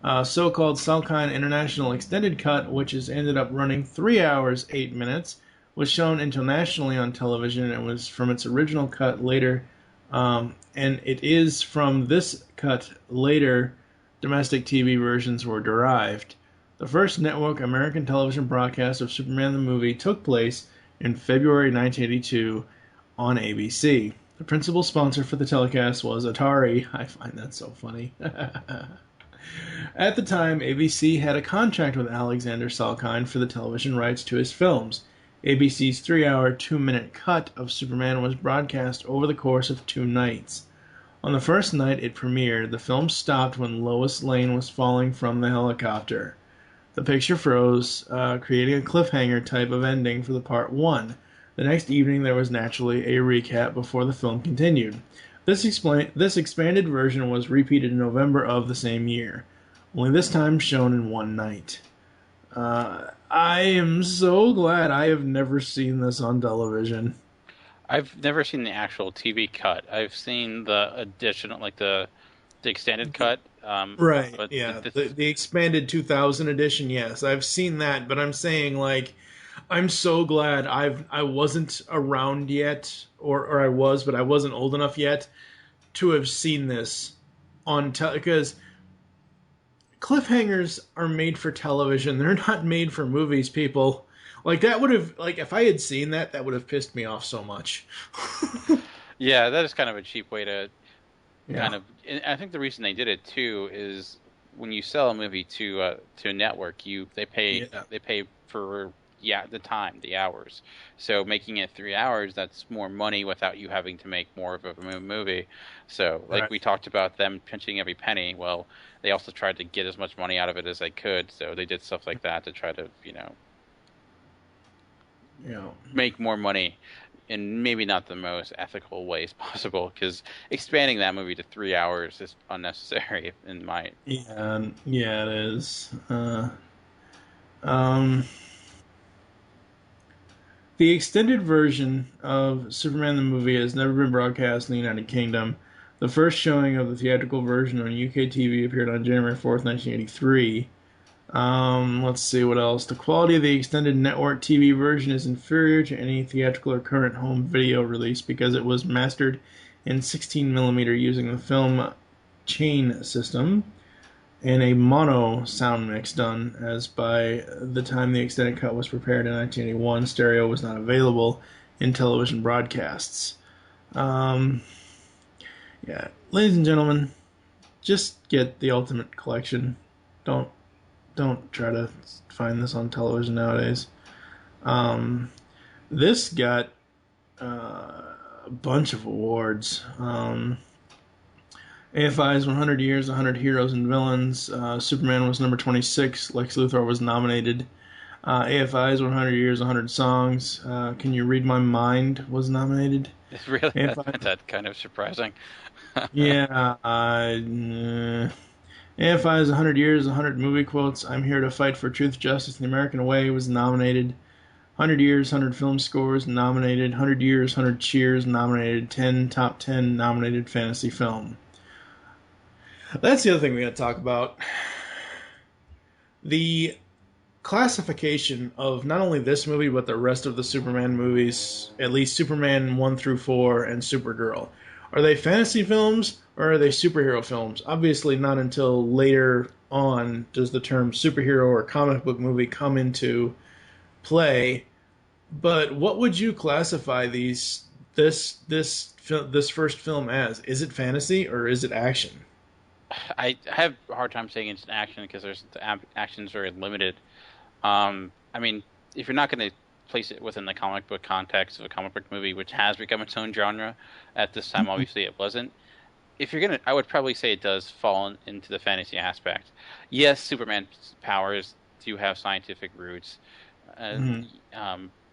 So-called Salkind International Extended Cut, which has ended up running 3 hours, 8 minutes, was shown internationally on television and was from its original cut later. And it is from this cut later domestic TV versions were derived. The first network American television broadcast of Superman the movie took place in February 1982 on ABC. The principal sponsor for the telecast was Atari. I find that so funny. At the time, ABC had a contract with Alexander Salkind for the television rights to his films. ABC's 3-hour, 2-minute cut of Superman was broadcast over the course of 2 nights. On the first night it premiered, the film stopped when Lois Lane was falling from the helicopter. The picture froze, creating a cliffhanger type of ending for the part 1. The next evening there was naturally a recap before the film continued. This expanded version was repeated in November of the same year, only this time shown in one night. I am so glad I have never seen this on television. I've never seen the actual TV cut. I've seen the additional, the extended cut. Right, but yeah. The expanded 2000 edition, yes. I've seen that, but I'm saying, I'm so glad I wasn't around yet, or I was, but I wasn't old enough yet to have seen this on because cliffhangers are made for television. They're not made for movies, people. Like, that would have, like, if I had seen that, that would have pissed me off so much. Yeah, that is kind of a cheap way to Yeah. kind of. And I think the reason they did it too is when you sell a movie to a network, they pay for the time, the hours. So making it 3 hours, that's more money without you having to make more of a movie. So like we talked about them pinching every penny. Well, they also tried to get as much money out of it as they could. So they did stuff like that to try to make more money in maybe not the most ethical ways possible, because expanding that movie to 3 hours is unnecessary in my... Yeah, it is. The extended version of Superman the movie has never been broadcast in the United Kingdom. The first showing of the theatrical version on UK TV appeared on January 4th, 1983. Let's see what else. The quality of the extended network TV version is inferior to any theatrical or current home video release because it was mastered in 16mm using the film chain system and a mono sound mix done, as by the time the extended cut was prepared in 1981, stereo was not available in television broadcasts. Yeah, ladies and gentlemen, just get the Ultimate Collection. Don't try to find this on television nowadays. This got a bunch of awards. AFI's 100 Years, 100 Heroes and Villains. Superman was number 26. Lex Luthor was nominated. AFI's 100 Years, 100 Songs. Can You Read My Mind was nominated. Really? That's kind of surprising. Yeah. AFI's 100 Years, 100 Movie Quotes. I'm Here to Fight for Truth, Justice, and the American Way was nominated. 100 Years, 100 Film Scores nominated. 100 Years, 100 Cheers nominated. 10 Top 10 nominated Fantasy Film. That's the other thing we got to talk about. The classification of not only this movie, but the rest of the Superman movies, at least Superman 1 through 4 and Supergirl. Are they fantasy films or are they superhero films? Obviously not until later on does the term superhero or comic book movie come into play. But what would you classify this first film as? Is it fantasy or is it action? I have a hard time saying it's an action because the action's very limited. I mean, if you're not going to place it within the comic book context of a comic book movie, which has become its own genre, at this time, obviously it wasn't. If you're I would probably say it does fall into the fantasy aspect. Yes, Superman's powers do have scientific roots,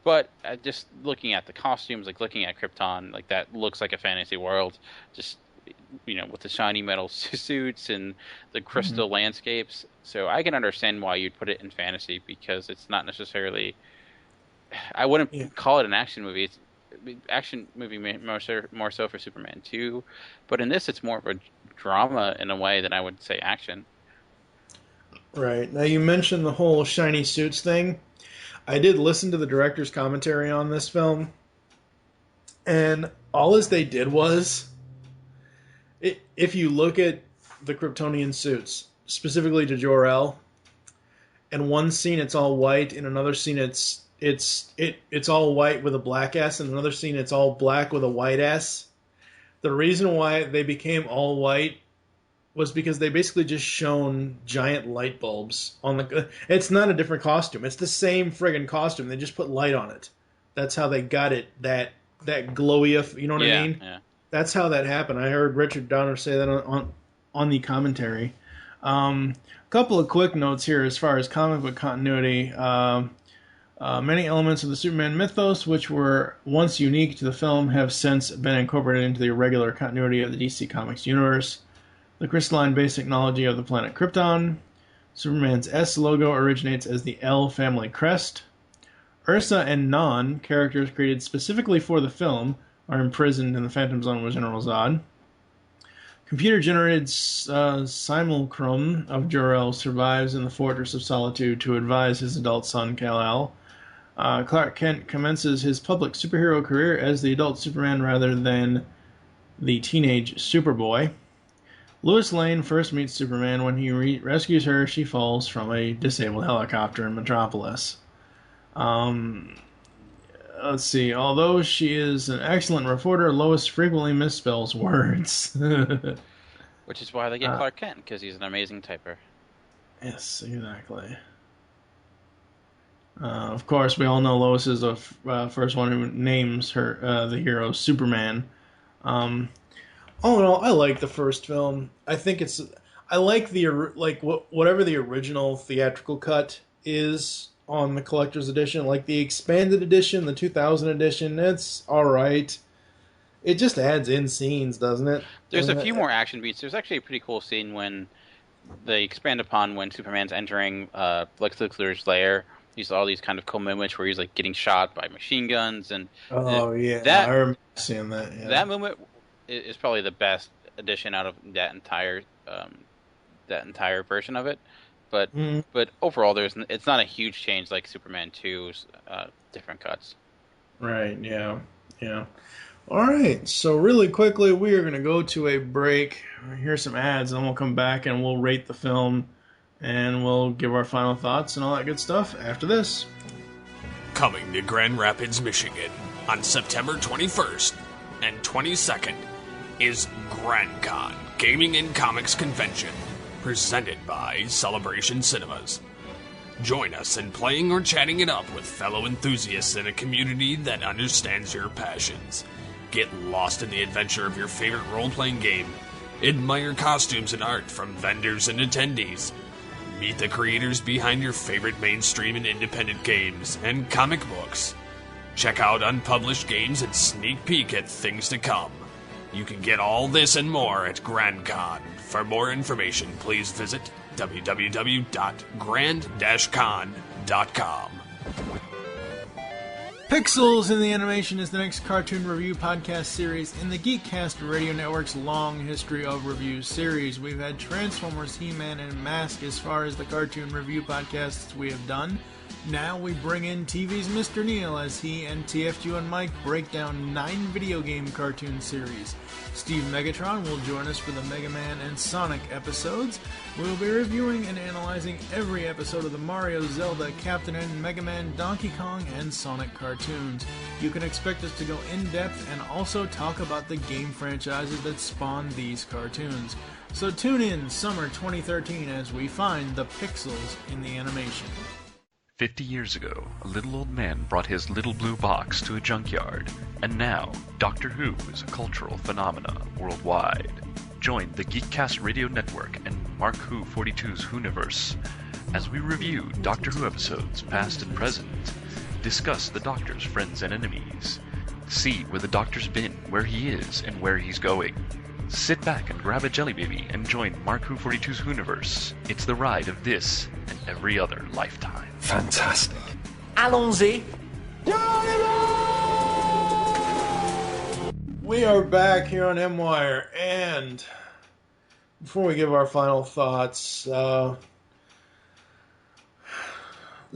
but just looking at the costumes, like looking at Krypton, like that looks like a fantasy world. Just with the shiny metal suits and the crystal landscapes. So I can understand why you'd put it in fantasy because it's not necessarily. I wouldn't call it an action movie. It's action movie more so for Superman 2, but in this it's more of a drama in a way than I would say action. Right. Now you mentioned the whole shiny suits thing. I did listen to the director's commentary on this film, and all as they did was, if you look at the Kryptonian suits, specifically to Jor-El, in one scene it's all white, in another scene it's all white with a black S, and another scene it's all black with a white S. The reason why they became all white was because they basically just shone giant light bulbs on the... It's not a different costume. It's the same friggin' costume. They just put light on it. That's how they got it, that glowy, you know what I mean? Yeah. That's how that happened. I heard Richard Donner say that on the commentary. Couple of quick notes here as far as comic book continuity. Many elements of the Superman mythos, which were once unique to the film, have since been incorporated into the regular continuity of the DC Comics universe. The crystalline base technology of the planet Krypton. Superman's S logo originates as the L family crest. Ursa and Non, characters created specifically for the film, are imprisoned in the Phantom Zone with General Zod. Computer-generated simulacrum of Jor-El survives in the Fortress of Solitude to advise his adult son, Kal-El. Clark Kent commences his public superhero career as the adult Superman rather than the teenage Superboy. Lois Lane first meets Superman. When he rescues her, she falls from a disabled helicopter in Metropolis. Let's see. Although she is an excellent reporter, Lois frequently misspells words. Which is why they get Clark Kent, because he's an amazing typer. Yes, exactly. Of course, we all know Lois is the first one who names her the hero Superman. All in all, I like the first film. I think I like whatever the original theatrical cut is on the collector's edition. Like the expanded edition, the 2000 edition, it's all right. It just adds in scenes, doesn't it? There's a few more action beats. There's actually a pretty cool scene when they expand upon when Superman's entering Lex Luthor's lair. There's all these kind of cool moments where he's like getting shot by machine guns, and I remember seeing that. Yeah. That moment is probably the best addition out of that entire version of it. But overall, it's not a huge change like Superman 2's different cuts. Right. Yeah. Yeah. All right, so really quickly, we are going to go to a break, hear some ads, and then we'll come back and we'll rate the film, and we'll give our final thoughts and all that good stuff after this. Coming to Grand Rapids, Michigan, on September 21st and 22nd is GrandCon Gaming and Comics Convention, presented by Celebration Cinemas. Join us in playing or chatting it up with fellow enthusiasts in a community that understands your passions. Get lost in the adventure of your favorite role-playing game. Admire costumes and art from vendors and attendees. Meet the creators behind your favorite mainstream and independent games and comic books. Check out unpublished games and sneak peek at things to come. You can get all this and more at GrandCon. For more information, please visit www.grand-con.com. Pixels in the Animation is the next cartoon review podcast series in the Geekcast Radio Network's long history of review series. We've had Transformers, He-Man, and Mask as far as the cartoon review podcasts we have done. Now we bring in TV's Mr. Neil as he and TFG1Mike break down 9 video game cartoon series. Steve Megatron will join us for the Mega Man and Sonic episodes. We will be reviewing and analyzing every episode of the Mario, Zelda, Captain N, Mega Man, Donkey Kong, and Sonic cartoons. You can expect us to go in-depth and also talk about the game franchises that spawned these cartoons. So tune in summer 2013 as we find the pixels in the animation. 50 years ago, a little old man brought his little blue box to a junkyard, and now Doctor Who is a cultural phenomena worldwide. Join the Geekcast Radio Network and Mark Who 42's Whoniverse as we review Doctor Who episodes past and present, discuss the Doctor's friends and enemies, see where the Doctor's been, where he is, and where he's going. Sit back and grab a jelly baby and join Mark Who 42's Whoniverse. It's the ride of this and every other lifetime. Fantastic. Allons-y. We are back here on M-Wire, and before we give our final thoughts, 0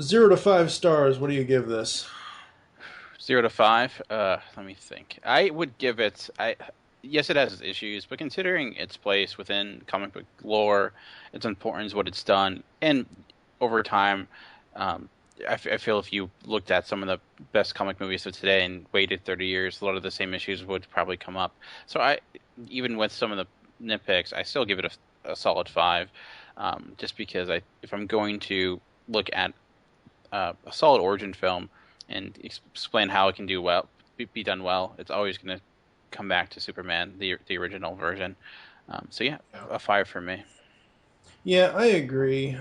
to 5 stars, what do you give this? 0 to 5? Let me think. I would give it... Yes, it has its issues, but considering its place within comic book lore, its importance, what it's done, and over time, I feel if you looked at some of the best comic movies of today and waited 30 years, a lot of the same issues would probably come up. So even with some of the nitpicks, I still give it a solid 5, just because if I'm going to look at a solid origin film and explain how it can do well, be done well, it's always going to come back to Superman, the original version. So yeah, a 5 for me. Yeah, I agree.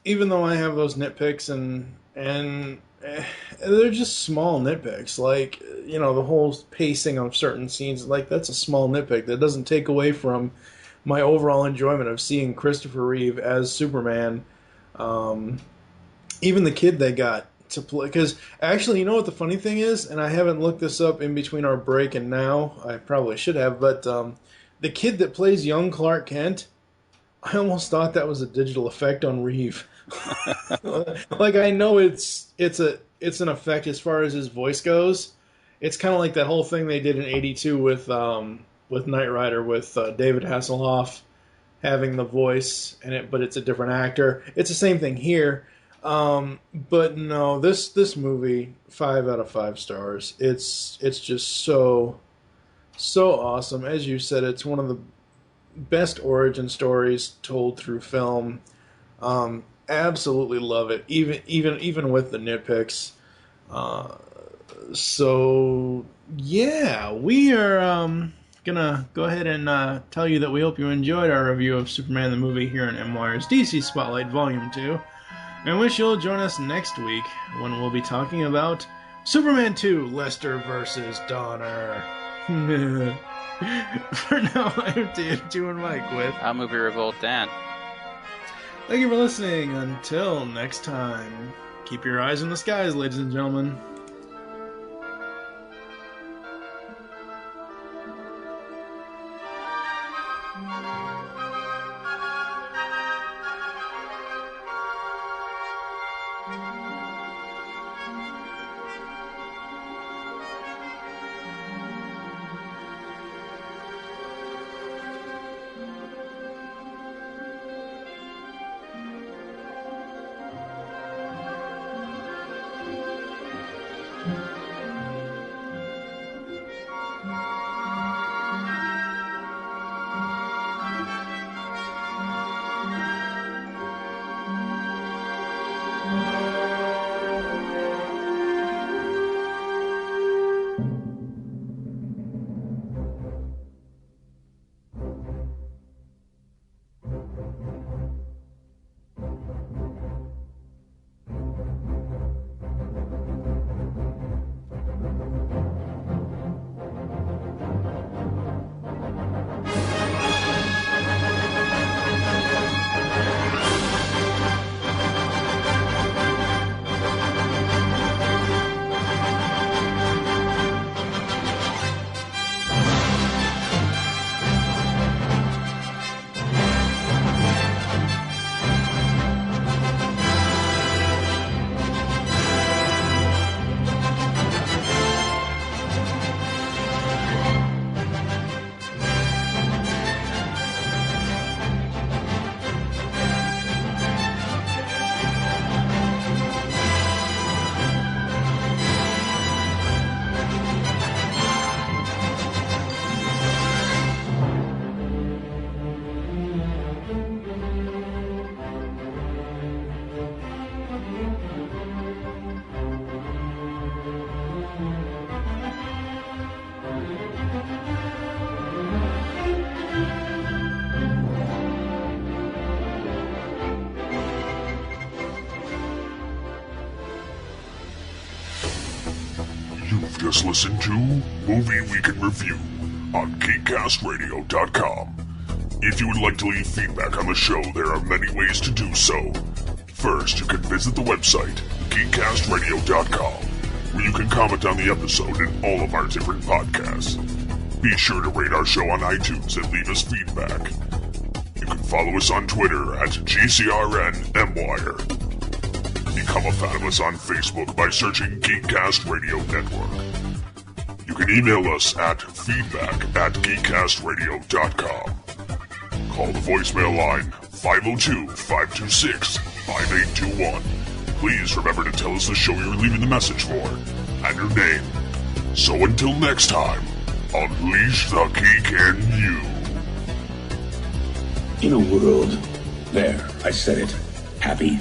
Even though I have those nitpicks and they're just small nitpicks, like, you know, the whole pacing of certain scenes, like, that's a small nitpick that doesn't take away from my overall enjoyment of seeing Christopher Reeve as Superman. Even the kid they got to play, because actually, you know what the funny thing is, and I haven't looked this up in between our break and now, I probably should have, but the kid that plays young Clark Kent, I almost thought that was a digital effect on Reeve. Like, I know it's an effect as far as his voice goes. It's kind of like that whole thing they did in '82 with Knight Rider with David Hasselhoff having the voice in it, but it's a different actor. It's the same thing here. But no, this movie, 5 out of 5 stars. It's just so awesome. As you said, it's one of the best origin stories told through film. Absolutely love it, even with the nitpicks. So yeah, we are gonna go ahead and tell you that we hope you enjoyed our review of Superman the movie here in MWire's DC Spotlight Volume 2, and wish you'll join us next week when we'll be talking about Superman 2, Lester vs. Donner. For now, I'm TFG1Mike with Movie Revolt Dan. Thank you for listening. Until next time, keep your eyes in the skies, ladies and gentlemen. Just listen to Movie Week in Review on GeekCastRadio.com. If you would like to leave feedback on the show, there are many ways to do so. First, you can visit the website, GeekCastRadio.com, where you can comment on the episode and all of our different podcasts. Be sure to rate our show on iTunes and leave us feedback. You can follow us on Twitter at GCRN_MWire. Become a fan of us on Facebook by searching Geekcast Radio Network. You can email us at feedback@geekcastradio.com. Call the voicemail line 502-526-5821. Please remember to tell us the show you're leaving the message for and your name. So until next time, unleash the geek in you. In a world, there, I said it, happy,